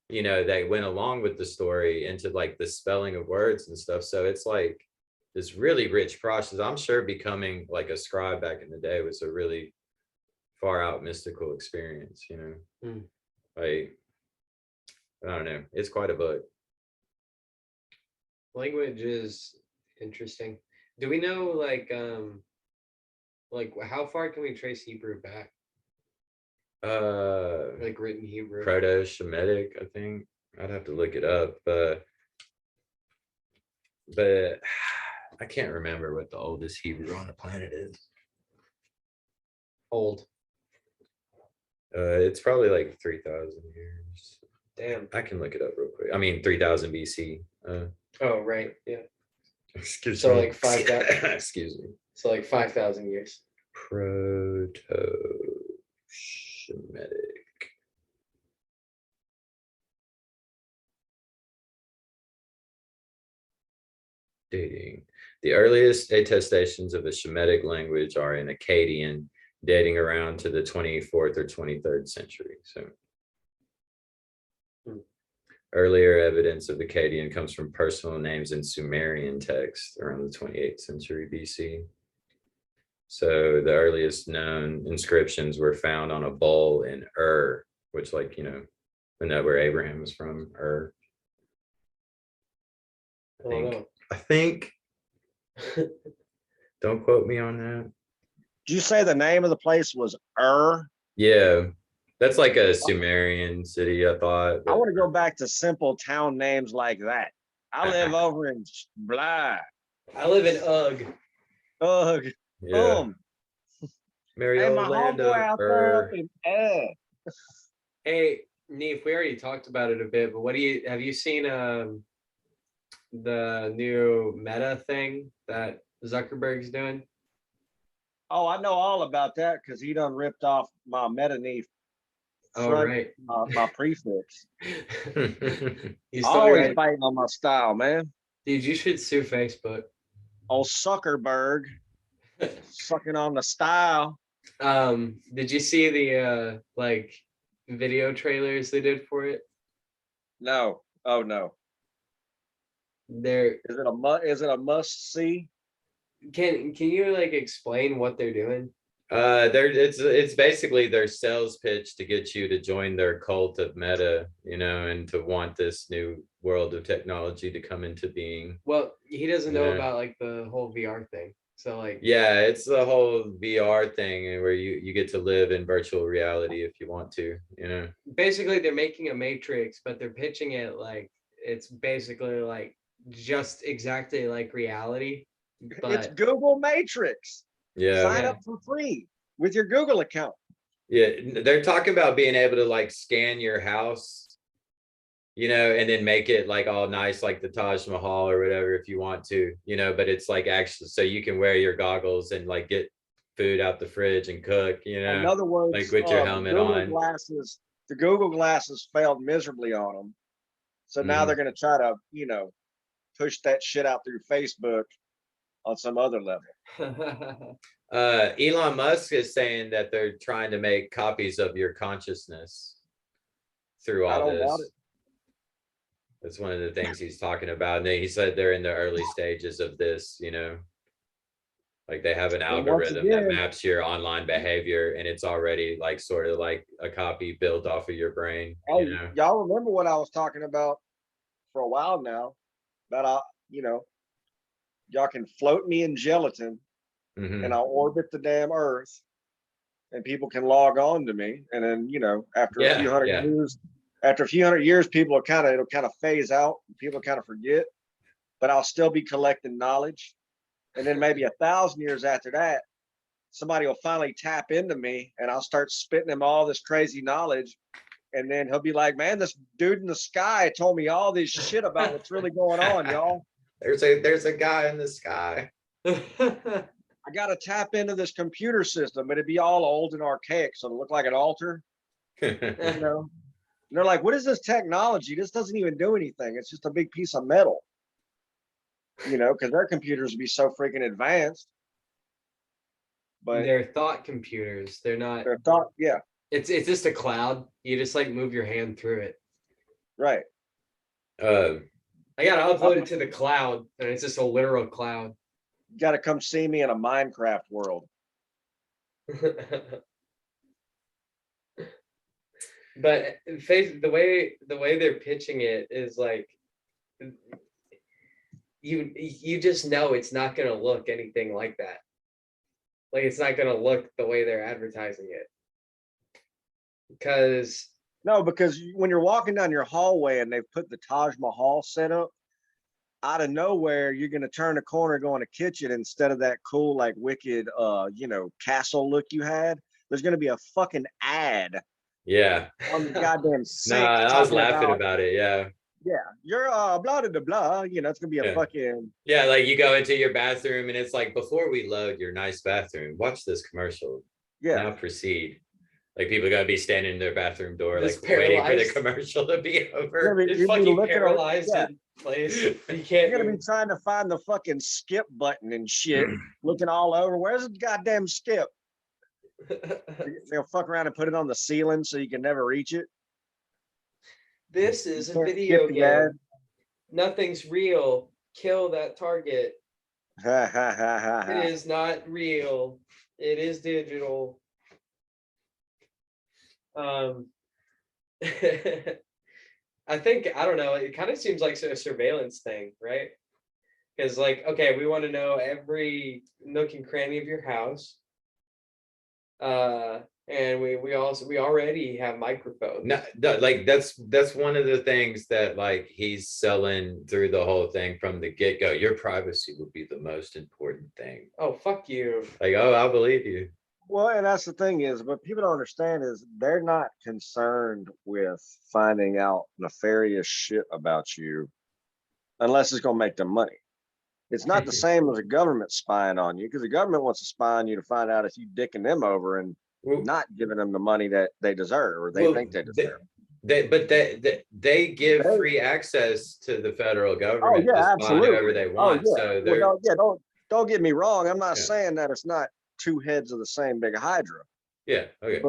you know, that went along with the story into like the spelling of words and stuff. So it's like this really rich process. I'm sure becoming like a scribe back in the day was a really far out mystical experience, you know. Like, I don't know, it's quite a book. Language is interesting. Do we know like how far can we trace Hebrew back? Like written Hebrew. Proto-Shemitic, I think. I'd have to look it up, but I can't remember what the oldest Hebrew on the planet is. Old. It's probably like 3,000 years. Damn. I can look it up real quick. I mean, 3,000 BC. Oh, right. Yeah. Excuse so me. Like 5,000. Excuse me. So like 5,000 years. Proto-Shemitic. Dating. The earliest attestations of the Shemitic language are in Akkadian, dating around to the 24th or 23rd century. So earlier evidence of Akkadian comes from personal names in Sumerian texts around the 28th century BC. So the earliest known inscriptions were found on a bowl in Ur, which, like, you know where Abraham was from, Ur. I think. Don't quote me on that. Did you say the name of the place was Ur? Yeah, that's like a Sumerian city, I thought. I want to go back to simple town names like that. I live over in blah. I live in Ugg. Ugg. Yeah. Boom. Hey, my homeboy out there up in Hey, Neef, we already talked about it a bit, but have you seen the new Meta thing that Zuckerberg's doing? Oh, I know all about that because he done ripped off my Meta Neef. Oh, right. My prefix. He's always fighting on my style, man. Dude, you should sue Facebook. Old Zuckerberg sucking on the style. Did you see the like video trailers they did for it? No. Oh no. Is it a must see? Can you like explain what they're doing? It's basically their sales pitch to get you to join their cult of Meta, you know, and to want this new world of technology to come into being. Well, he doesn't know about like the whole VR thing. So like, yeah, it's the whole VR thing where you get to live in virtual reality if you want to, you know. Basically, they're making a Matrix, but they're pitching it like it's basically like just exactly like reality. But it's Google Matrix. Yeah. Sign up for free with your Google account. Yeah, they're talking about being able to like scan your house, you know, and then make it like all nice, like the Taj Mahal or whatever, if you want to, you know, but it's like actually so you can wear your goggles and like get food out the fridge and cook, you know. In other words, like with your helmet on. The Google glasses failed miserably on them. So now they're going to try to, you know, push that shit out through Facebook on some other level. Elon Musk is saying that they're trying to make copies of your consciousness through all this. That's one of the things he's talking about. And he said they're in the early stages of this, you know. Like they have an And once algorithm that again, maps your online behavior, and it's already like sort of like a copy built off of your brain, oh, y'all remember what I was talking about for a while now? That you know, y'all can float me in gelatin, and I'll orbit the damn Earth, and people can log on to me, and then after a few hundred years, people it'll kind of phase out, and people kind of forget, but I'll still be collecting knowledge, and then maybe 1,000 years after that, somebody will finally tap into me, and I'll start spitting him all this crazy knowledge, and then he'll be like, "Man, this dude in the sky told me all this shit about what's really going on, y'all." There's a guy in the sky. I got to tap into this computer system, but it'd be all old and archaic, so it'll look like an altar. And they're like, "What is this technology? This doesn't even do anything. It's just a big piece of metal." Because their computers would be so freaking advanced. But they're thought computers. They're not. They're thought, yeah. It's just a cloud. You just like move your hand through it. Right. I gotta upload it to the cloud, and it's just a literal cloud. You gotta come see me in a Minecraft world. But the way they're pitching it is like you just know it's not gonna look anything like that. Like it's not gonna look the way they're advertising it. Because when you're walking down your hallway and they've put the Taj Mahal set up, out of nowhere you're gonna turn a corner, go in a kitchen, instead of that cool like wicked castle look you had, there's gonna be a fucking ad. Yeah. On the goddamn sink. Nah, I was laughing about it. Yeah. Yeah, you're blah blah blah. It's gonna be a fucking like you go into your bathroom and it's like, before we load your nice bathroom, watch this commercial. Yeah. Now proceed. Like people are gonna be standing in their bathroom door, like waiting for the commercial to be over. It's fucking paralyzed in place. You can't. You're gonna be trying to find the fucking skip button and shit, looking all over. Where's the goddamn skip? They'll fuck around and put it on the ceiling so you can never reach it. This is a video game. Nothing's real. Kill that target. It is not real. It is digital. I think, I don't know, it kind of seems like a surveillance thing, right? Because like, okay, we want to know every nook and cranny of your house. And we already have microphones. No, like that's one of the things that like he's selling through the whole thing from the get-go. Your privacy would be the most important thing. Oh, fuck you. Like, oh, I believe you. Well, and that's the thing is, what people don't understand is they're not concerned with finding out nefarious shit about you unless it's going to make them money. It's not the same as a government spying on you, because the government wants to spy on you to find out if you dicking them over and not giving them the money that they deserve or they think they deserve. They give free access to the federal government. Oh yeah, absolutely. Whoever they want. Oh, yeah. So don't get me wrong. I'm not saying that it's not two heads of the same big hydra. Yeah. Okay.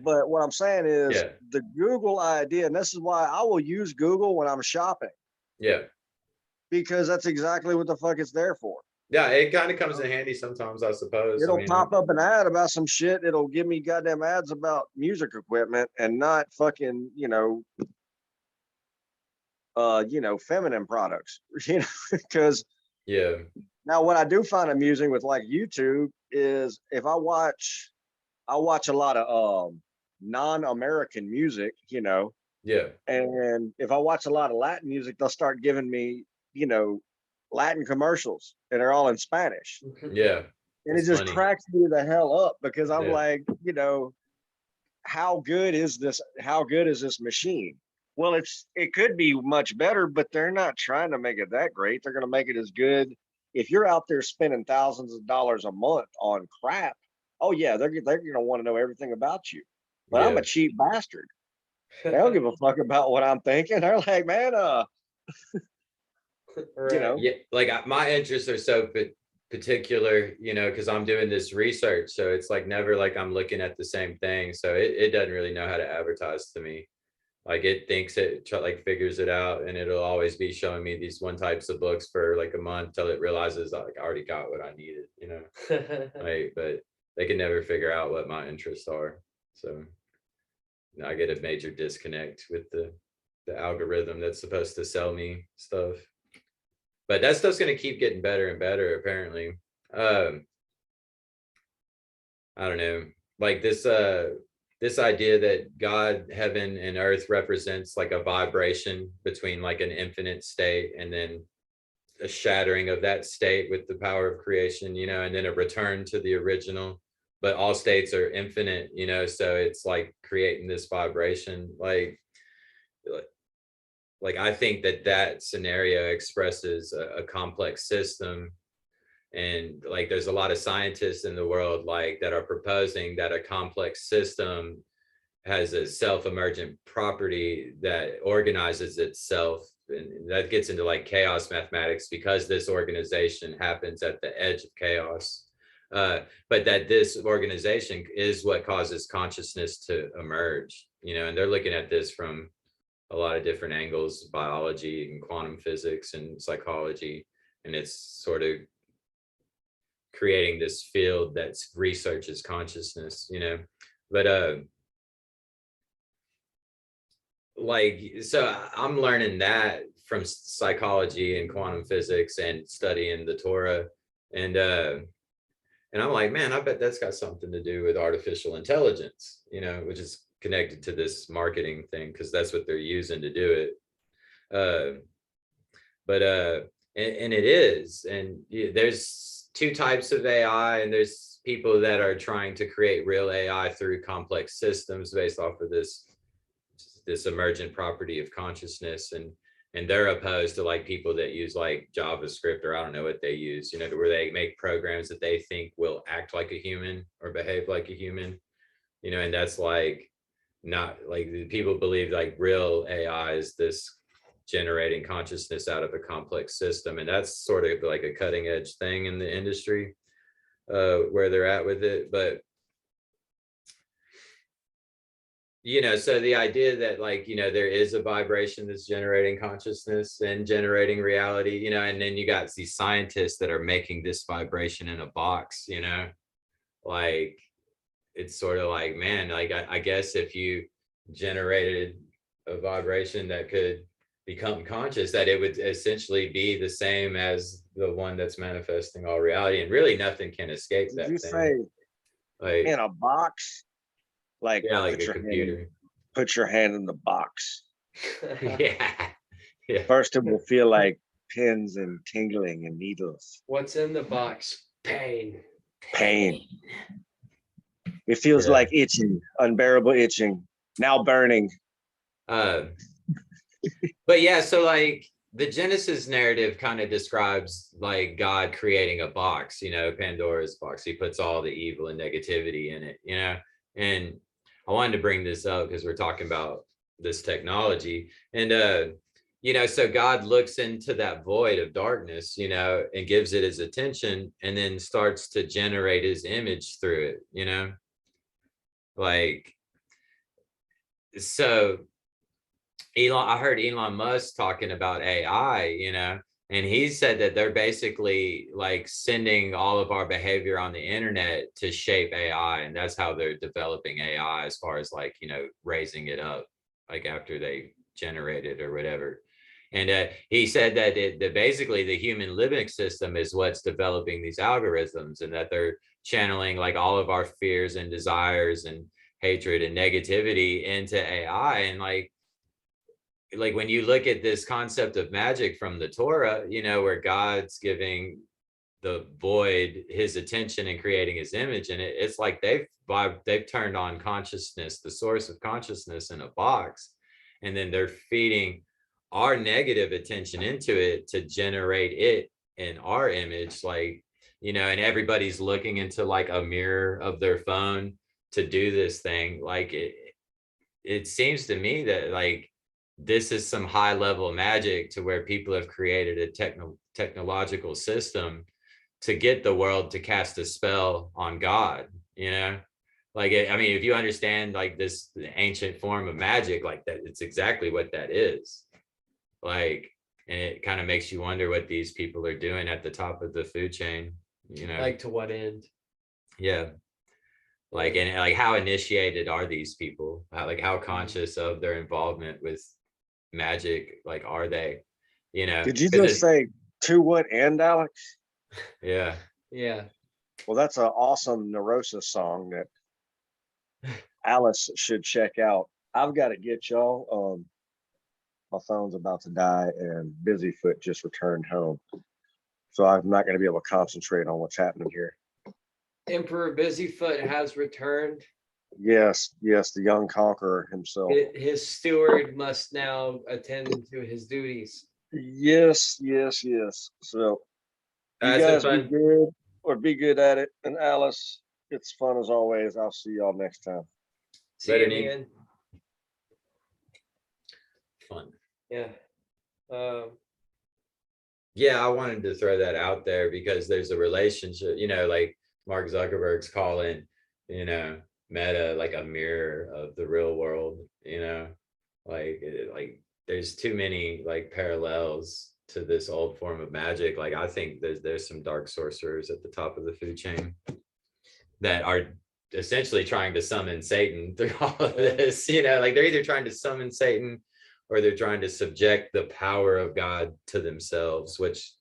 But what I'm saying is the Google idea, and this is why I will use Google when I'm shopping. Yeah. Because that's exactly what the fuck it's there for. Yeah, it kind of comes in handy sometimes, I suppose. It'll pop up an ad about some shit. It'll give me goddamn ads about music equipment and not fucking, feminine products. Because now what I do find amusing with like YouTube is if I watch a lot of non-American music, and if I watch a lot of Latin music, they'll start giving me, Latin commercials and they're all in Spanish. Yeah. And it just cracks me the hell up because I'm like, how good is this? How good is this machine? Well, it could be much better, but they're not trying to make it that great. They're going to make it as good. If you're out there spending thousands of dollars a month on crap, oh yeah, they're going to want to know everything about you. But I'm a cheap bastard. They don't give a fuck about what I'm thinking. They're like, man, like my interests are so particular, because I'm doing this research, so it's like never like I'm looking at the same thing, so it doesn't really know how to advertise to me. Like it thinks like figures it out, and it'll always be showing me these one types of books for like a month till it realizes like I already got what I needed, you know. Like, but they can never figure out what my interests are. So I get a major disconnect with the algorithm that's supposed to sell me stuff. But that stuff's gonna keep getting better and better, apparently. I don't know, like this idea that God, heaven, and earth represents like a vibration between like an infinite state and then a shattering of that state with the power of creation, you know, and then a return to the original. But all states are infinite, you know, so it's like creating this vibration. Like I think that scenario expresses a complex system, and like there's a lot of scientists in the world like that are proposing that a complex system has a self-emergent property that organizes itself, and that gets into like chaos mathematics because this organization happens at the edge of chaos, but that this organization is what causes consciousness to emerge, you know. And they're looking at this from a lot of different angles, biology and quantum physics and psychology, and it's sort of creating this field that's researches consciousness, you know. But like, so I'm learning that from psychology and quantum physics and studying the Torah, and I'm like, man, I bet that's got something to do with artificial intelligence, you know, which is connected to this marketing thing because that's what they're using to do it. But and it is, and there's two types of AI, and there's people that are trying to create real AI through complex systems based off of this emergent property of consciousness, and they're opposed to like people that use like JavaScript, or I don't know what they use, you know, where they make programs that they think will act like a human or behave like a human, you know. And that's like not like, people believe like real AI is this generating consciousness out of a complex system, and that's sort of like a cutting edge thing in the industry, where they're at with it. But you know, so the idea that like, you know, there is a vibration that's generating consciousness and generating reality, you know, and then you got these scientists that are making this vibration in a box, you know, like it's sort of like, man, like I guess if you generated a vibration that could become conscious, that it would essentially be the same as the one that's manifesting all reality, and really nothing can escape that Did you thing. say Like in a box? Like, yeah, like a computer. Put your hand in the box. Yeah. Yeah. First, it will feel like pins and tingling and needles. What's in the box? Pain. Pain. It feels like itching, unbearable itching, now burning. But yeah, so like the Genesis narrative kind of describes like God creating a box, you know, Pandora's box. He puts all the evil and negativity in it, you know. And I wanted to bring this up because we're talking about this technology, and you know, so God looks into that void of darkness, you know, and gives it his attention, and then starts to generate his image through it, you know. Like, so I heard Elon Musk talking about AI, you know, and he said that they're basically like sending all of our behavior on the internet to shape AI, and that's how they're developing AI, as far as like, you know, raising it up like after they generate it or whatever. And he said that that basically the human limbic system is what's developing these algorithms, and that they're channeling like all of our fears and desires and hatred and negativity into AI. And like when you look at this concept of magic from the Torah, you know, where God's giving the void his attention and creating his image, and it's like they've turned on consciousness, the source of consciousness, in a box, and then they're feeding our negative attention into it to generate it in our image, like, you know. And everybody's looking into like a mirror of their phone to do this thing. Like it seems to me that like this is some high level magic, to where people have created a technological system to get the world to cast a spell on God, you know, Like, I mean, if you understand like this ancient form of magic, like that, it's exactly what that is. Like, and it kind of makes you wonder what these people are doing at the top of the food chain, you know? Like to what end? Yeah. Like, and like, how initiated are these people? How conscious of their involvement with magic, like, are they? You know, Did you because just say to what end, Alex? yeah. Yeah. Well, that's an awesome Neurosis song that Alice should check out. I've got to get y'all. My phone's about to die, and Busyfoot just returned home, so I'm not going to be able to concentrate on what's happening here. Emperor Busyfoot has returned. Yes, yes, the young conqueror himself. His steward must now attend to his duties. Yes, yes, yes. So you It's been guys be fun. good or be good at it. And Alice, it's fun as always. I'll see y'all next time. See Later, you, Nick. man. Fun. Yeah. Yeah, I wanted to throw that out there because there's a relationship, you know, like Mark Zuckerberg's calling, you know, Meta like a mirror of the real world, you know, like there's too many like parallels to this old form of magic. Like, I think there's some dark sorcerers at the top of the food chain that are essentially trying to summon Satan through all of this, you know, like they're either trying to summon Satan or they're trying to subject the power of God to themselves, which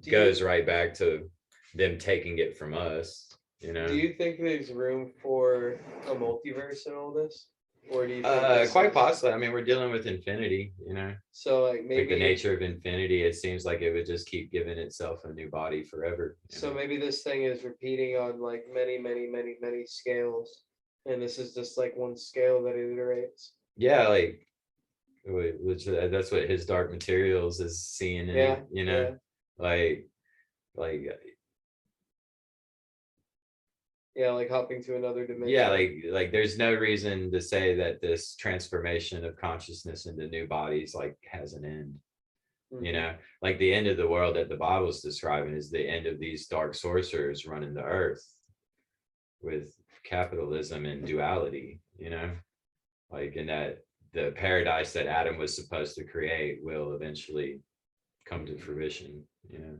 goes right back to them taking it from us, you know. Do you think there's room for a multiverse in all this? Or do you think quite possibly. I mean, we're dealing with infinity, you know. So like maybe like the nature of infinity, it seems like it would just keep giving itself a new body forever. So maybe this thing is repeating on like many scales. And this is just like one scale that it iterates. Yeah, like which that's what his dark materials is seeing in it, you know. Like yeah, like hopping to another dimension. Yeah, like there's no reason to say that this transformation of consciousness into new bodies like has an end. You know, like the end of the world that the Bible's describing is the end of these dark sorcerers running the earth with capitalism and duality, you know, like in that the paradise that Adam was supposed to create will eventually come to fruition, you know.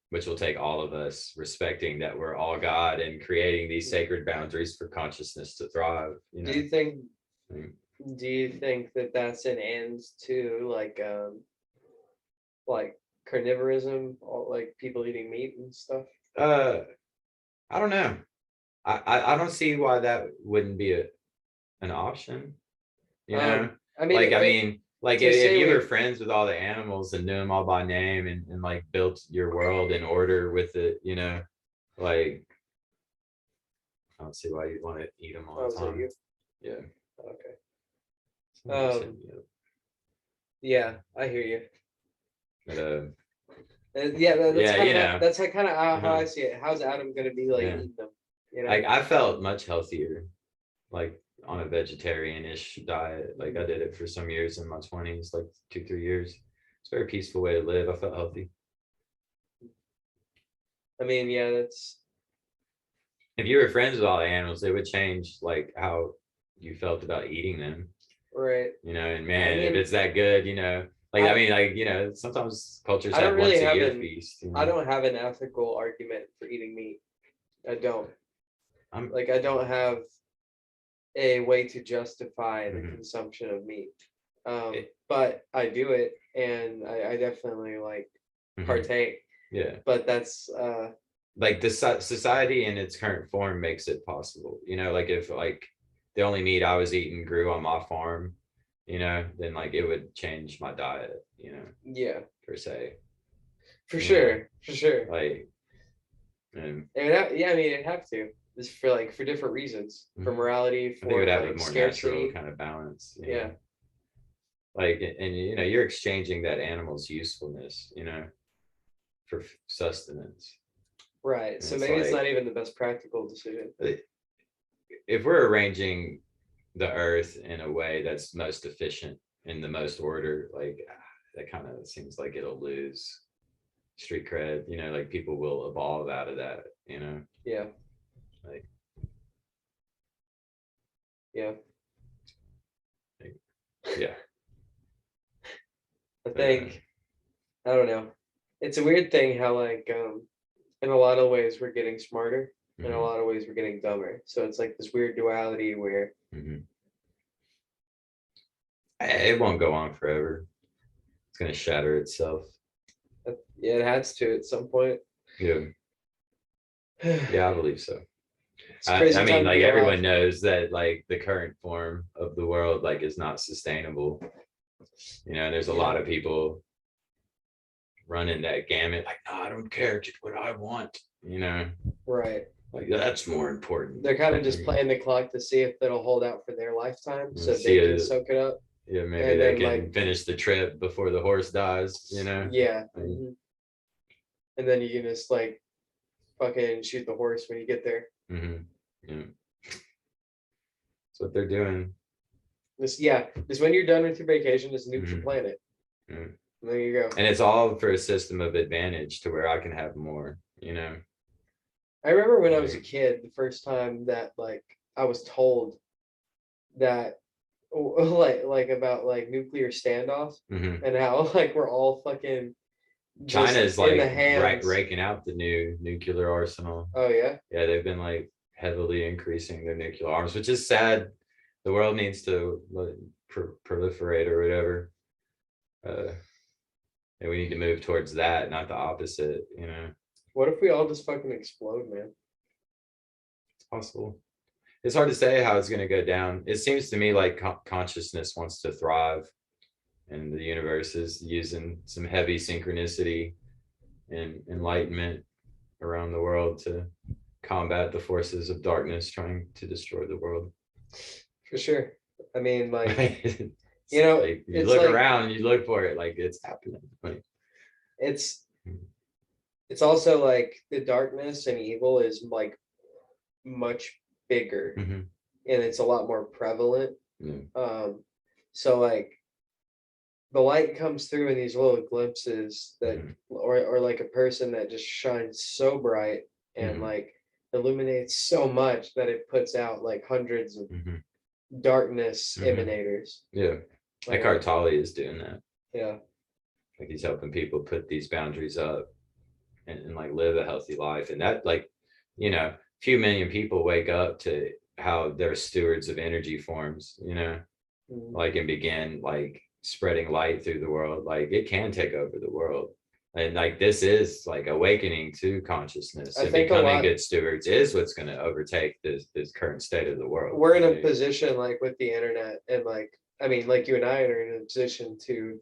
Which will take all of us respecting that we're all God and creating these sacred boundaries for consciousness to thrive. You know? Do you think that that's an end to like carnivorism, or like people eating meat and stuff? I don't know. I don't see why that wouldn't be an option. You know, I mean, like if you were friends with all the animals and knew them all by name and like built your world in order with it, you know, like I don't see why you'd want to eat them all the time. Yeah. Okay. Yeah, I hear you. But, yeah, that's kind of how I uh-huh. see it. How's Adam going to be like eating them? You know, like I felt much healthier, like on a vegetarian-ish diet. Like I did it for some years in my 20s, like 2-3 years. It's a very peaceful way to live. I felt healthy. I mean, yeah, that's. If you were friends with all the animals, it would change like how you felt about eating them. Right. You know, and man, if it's that good, you know, like I mean, like, you know, sometimes cultures have really once a year feast. You know? I don't have an ethical argument for eating meat. I don't. I don't have a way to justify the consumption of meat. But I do it, and I definitely like partake. Yeah. But that's like the society in its current form makes it possible. You know, like if like the only meat I was eating grew on my farm, you know, then like it would change my diet, you know. Yeah. Per se. For sure. Like yeah, I mean it'd have to. This for different reasons. For morality, for I think it would have a more scarcity. natural kind of balance. Yeah. Know? Like, and you know, you're exchanging that animal's usefulness, you know, for sustenance. Right. And so maybe it's not even the best practical decision. If we're arranging the earth in a way that's most efficient in the most order, like that kind of seems like it'll lose street cred, you know, like people will evolve out of that, you know. Yeah. Like, Yeah. yeah. I think, I don't know. It's a weird thing how like in a lot of ways we're getting smarter, in a lot of ways we're getting dumber. So it's like this weird duality where it won't go on forever. It's gonna shatter itself. yeah, it has to at some point. Yeah. Yeah, I believe so. It's a crazy I time mean, to like be everyone alive. knows that like the current form of the world like is not sustainable. You know, there's a lot of people running that gamut, like, no, I don't care, just what I want, you know. Right. Like that's more important. They're kind of just playing the clock to see if it'll hold out for their lifetime so see they can soak it up. Yeah, maybe And they then, can like, finish the trip before the horse dies, you know. Yeah. And then you can just like fucking shoot the horse when you get there. Yeah. That's what they're doing. Just when you're done with your vacation, just nuke your planet. And there you go. And it's all for a system of advantage to where I can have more, you know. I remember when I was a kid, the first time that like I was told that like about like nuclear standoff and how like we're all fucking China's in like the hands. raking out the new nuclear arsenal. Oh yeah. Yeah, they've been like heavily increasing their nuclear arms, which is sad. The world needs to proliferate or whatever. And we need to move towards that, not the opposite, you know. What if we all just fucking explode, man? It's possible. It's hard to say how it's going to go down. It seems to me like consciousness wants to thrive, and the universe is using some heavy synchronicity and enlightenment around the world to combat the forces of darkness trying to destroy the world. For sure. I mean, like, like, you look around and you look for it, like it's happening. Like, it's also like the darkness and evil is like much bigger and it's a lot more prevalent. So like the light comes through in these little glimpses that or like a person that just shines so bright and like illuminates so much that it puts out like hundreds of darkness emanators. Yeah, like Cartali is doing that. Yeah, like he's helping people put these boundaries up and like live a healthy life. And that, like, you know, few million people wake up to how they're stewards of energy forms, you know, like, and begin like spreading light through the world. Like it can take over the world. And like this is like awakening to consciousness, and becoming good stewards is what's going to overtake this current state of the world. We're in a position like with the internet and like, I mean, like you and I are in a position to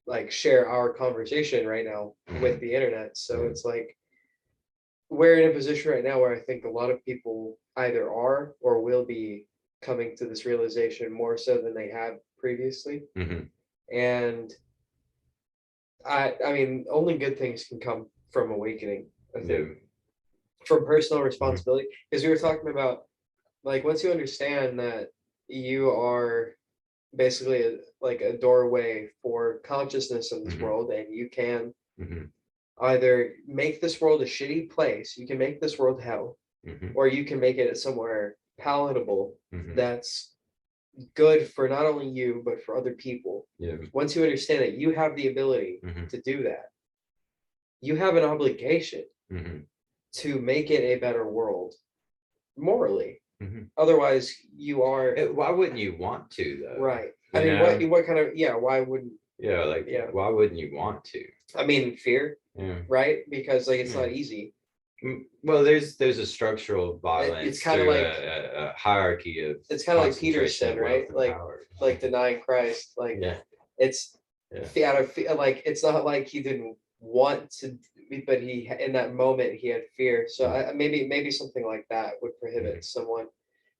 like share our conversation right now with the internet. So it's like we're in a position right now where I think a lot of people either are or will be coming to this realization more so than they have previously. And I mean, only good things can come from awakening, I think, from personal responsibility. Because we were talking about, like, once you understand that you are basically like a doorway for consciousness in this world, and you can either make this world a shitty place, you can make this world hell, or you can make it somewhere palatable that's good for not only you but for other people. Once you understand that you have the ability to do that, you have an obligation to make it a better world morally. Otherwise you are, why wouldn't you want to though? Right. I mean, what kind of, why wouldn't, why wouldn't you want to? I mean, fear, right? Because like it's not easy. Well, there's a structural violence. It's kind of like a hierarchy of. It's kind of like Peter said, right? Like denying Christ. Like it's like it's not like he didn't want to, but he in that moment he had fear. So maybe something like that would prohibit someone,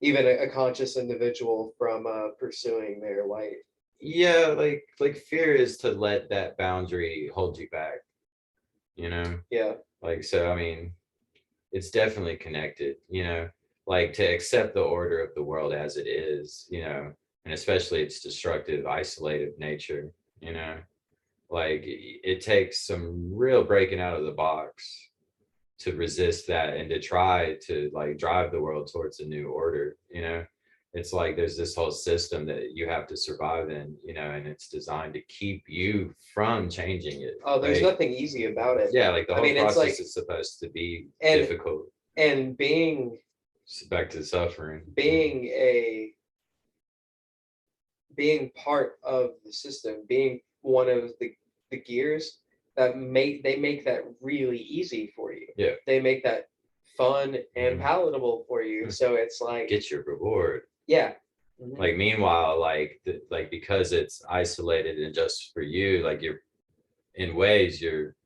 even a conscious individual, from pursuing their light. Yeah, like fear is to let that boundary hold you back. You know. Yeah. Like, so I mean, it's definitely connected, you know, like to accept the order of the world as it is, you know, and especially its destructive, isolated nature, you know, like it takes some real breaking out of the box to resist that and to try to like drive the world towards a new order, you know. It's like there's this whole system that you have to survive in, you know, and it's designed to keep you from changing it. Oh, there's like, nothing easy about it. yeah, like the I whole mean, it's process like- is supposed to be and- difficult. And being Back to suffering. being part of the system, being one of the gears that make that really easy for you. Yeah. They make that fun and Mhm. palatable for you. So it's like, Get your reward. yeah. Mhm. Like meanwhile, like because it's isolated and just for you, like you're in ways you're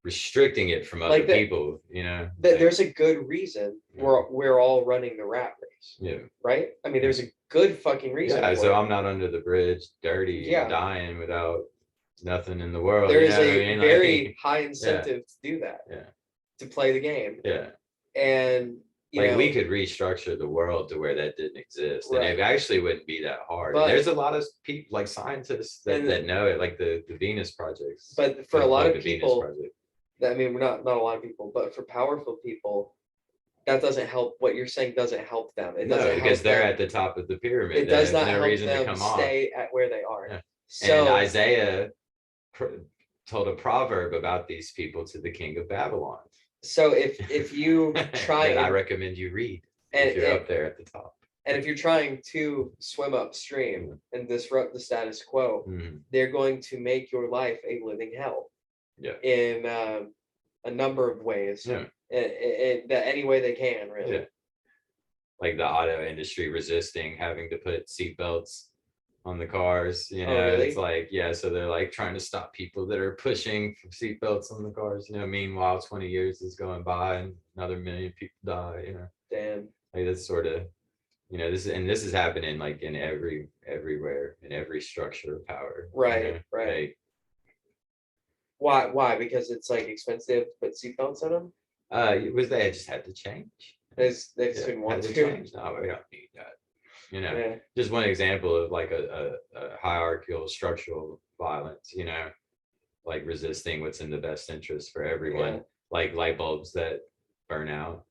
restricting it from other Like that- people, you know. Like, There's a good reason we're all running the rat race, yeah. right? I mean, there's a good fucking reason. Yeah, for so it. I'm not under the bridge, dirty, Yeah. and dying without nothing in the world. There you is know what I a mean? very Like, high incentive to do that. Yeah. To play the game. Yeah. And you Like know, we could restructure the world to where that didn't exist, and Right. it actually wouldn't be that hard. But- And there's a lot of people, like scientists, that, And- that know it, like the Venus projects. but for a like lot of the Venus people, Project. I mean, we're not a lot of people, but for powerful people, that doesn't help. What you're saying doesn't help them. It doesn't No, because help they're them. at the top of the pyramid. It does There's not no help reason to them come off. stay at where they are. Yeah. So And Isaiah told a proverb about these people to the king of Babylon. so if you try that I and, recommend you read and, if you're and, up there at the top. and if you're trying to swim upstream and disrupt the status quo, Mhm. they're going to make your life a living hell. Yeah. In a number of ways. Yeah. That any way they can, really. Yeah. Like the auto industry resisting having to put seatbelts on the cars, you Oh, know. really? It's like, yeah, so they're like trying to stop people that are pushing for seatbelts on the cars, you know. Meanwhile, 20 years is going by and another million people die, you know. Damn. Like that's sort of, you know, this is happening like in everywhere in every structure of power. Right, you know? right. Like, Why? Because it's like expensive to put seatbelts on them. it was they just had to change. They just Yeah, didn't want had to. change. No, we don't need that. You know, Yeah. just one example of like a hierarchical structural violence, you know, like resisting what's in the best interest for everyone, Yeah. like light bulbs that burn out.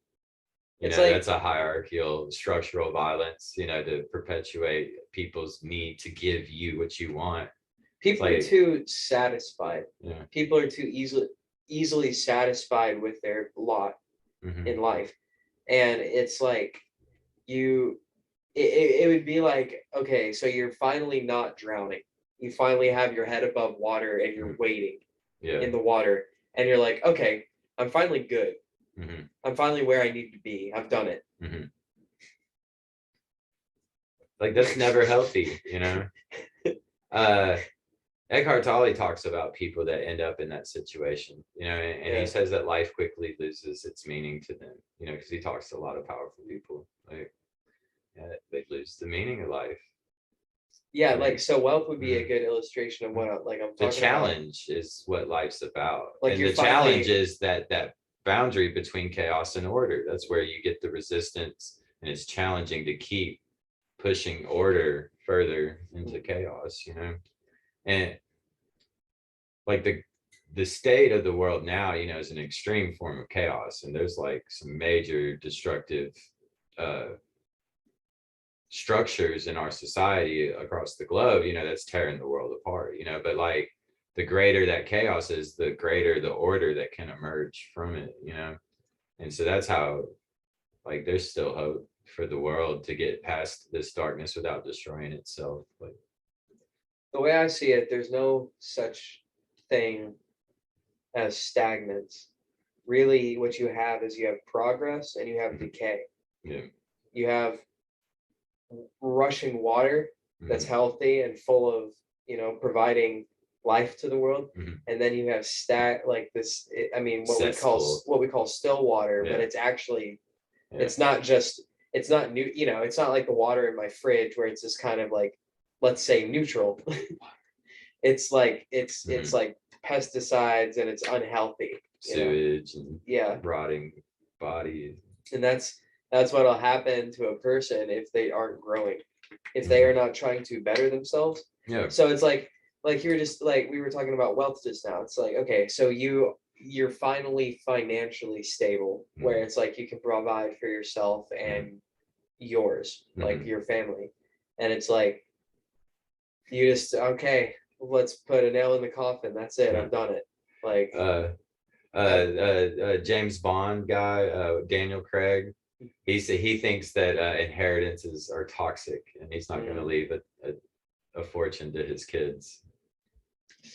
You It's know, like- that's a hierarchical structural violence, you know, to perpetuate people's need to give you what you want. People are like- too satisfied. Yeah. People are too easily satisfied with their lot Mhm. in life, and it's like it would be like, okay, so you're finally not drowning. You finally have your head above water and you're wading Yeah. in the water, and you're like, okay, I'm finally good. Mhm. I'm finally where I need to be. I've done it. Mhm. Like that's never healthy, you know. Eckhart Tolle talks about people that end up in that situation, you know, and Yeah. he says that life quickly loses its meaning to them, you know, because he talks to a lot of powerful people. Like, they lose the meaning of life. Yeah, Right. like so wealth would be a Mhm. good illustration of what like I'm The talking challenge is what life's about, Like and you're the challenge finally- is that boundary between chaos and order. That's where you get the resistance, and it's challenging to keep pushing order further into chaos, you know. And like the state of the world now, you know, is an extreme form of chaos, and there's like some major destructive structures in our society across the globe, you know, that's tearing the world apart, you know. But like the greater that chaos is, the greater the order that can emerge from it, you know. And so that's how, like, there's still hope for the world to get past this darkness without destroying itself. Like, the way I see it, there's no such thing as stagnance. Really, what you have is you have progress and you have decay. yeah. You have rushing water that's Mhm. healthy and full of, you know, providing life to the world. Mhm. And then you have like this, I mean, what Cesspool. we call still water, but Yeah. it's actually, Yeah. it's not new, you know, it's not like the water in my fridge where it's just kind of like, let's say neutral. It's like, it's Mhm. like pesticides and it's unhealthy. You know? Sewage and Yeah. rotting bodies. And that's what'll happen to a person if they aren't growing, if they are not trying to better themselves. Yeah. So it's like you're just like we were talking about wealth just now. It's like, okay, so you you're finally financially stable, where it's like you can provide for yourself and yours, like your family. And it's like, you just, okay, let's put a nail in the coffin. That's it. I've done it. Like, James Bond guy, Daniel Craig, he thinks that inheritances are toxic, and he's not going to leave a fortune to his kids.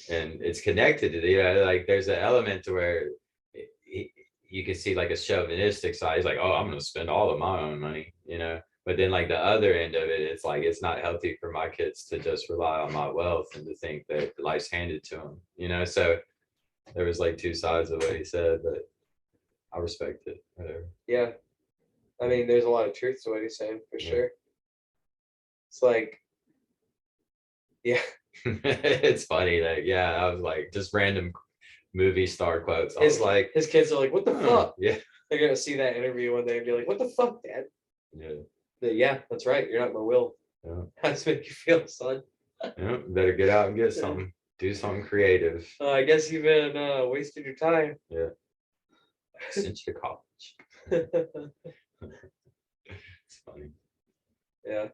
And it's connected to like there's an element to where you can see like a chauvinistic side. He's like, oh, I'm going to spend all of my own money, But then like the other end of it, it's like, it's not healthy for my kids to just rely on my wealth and to think that life's handed to them, So there was like two sides of what he said, but I respect it. Whatever. Yeah. I mean, there's a lot of truth to what he's saying, for sure. It's like, yeah. It's funny that, I was like, just random movie star quotes. I was like, his kids are like, what the fuck? Yeah. They're going to see that interview one day and be like, what the fuck, Dad? Yeah. But yeah, that's right. You're not in my will. Yeah. How does it make you feel, son? Yeah, better get out and get something. Do something creative. I guess you've been wasting your time. Yeah. Since you're college. It's funny. Yeah.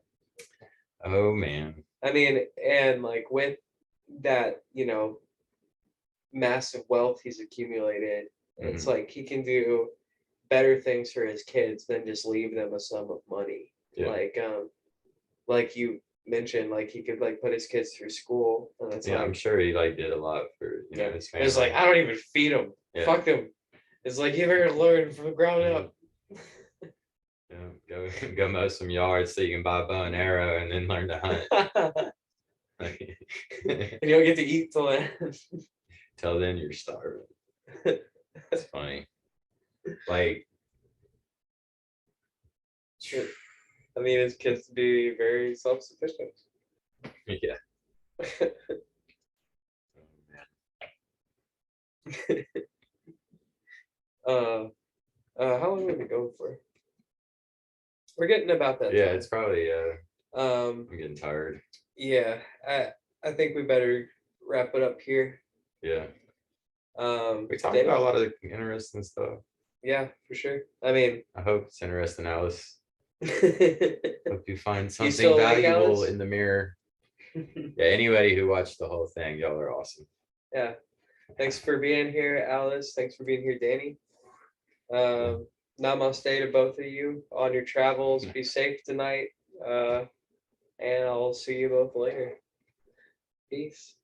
Oh man. I mean, and like with that, massive wealth he's accumulated, it's like he can do better things for his kids than just leave them a sum of money. Yeah. Like you mentioned, like he could like put his kids through school. And it's I'm sure he like did a lot for his family. It's like, I don't even feed them. Yeah. Fuck them. It's like, you better learn from the ground up. Go mow some yards so you can buy a bow and arrow and then learn to hunt. And you don't get to eat till then. Till then you're starving. It's funny. Like, I mean, his kids to be very self-sufficient. Yeah. How long have we going for? We're getting about that. Yeah, time. It's probably I'm getting tired. Yeah, I think we better wrap it up here. Yeah. We talked about a lot of interesting stuff. Yeah, for sure. I mean, I hope it's interesting, Alice. hope Hope you find something valuable in the mirror. Yeah, anybody who watched the whole thing, y'all are awesome. Yeah. Thanks for being here, Alice. Thanks for being here, Danny. Namaste to both of you on your travels. Be safe tonight. And I'll see you both later. Peace.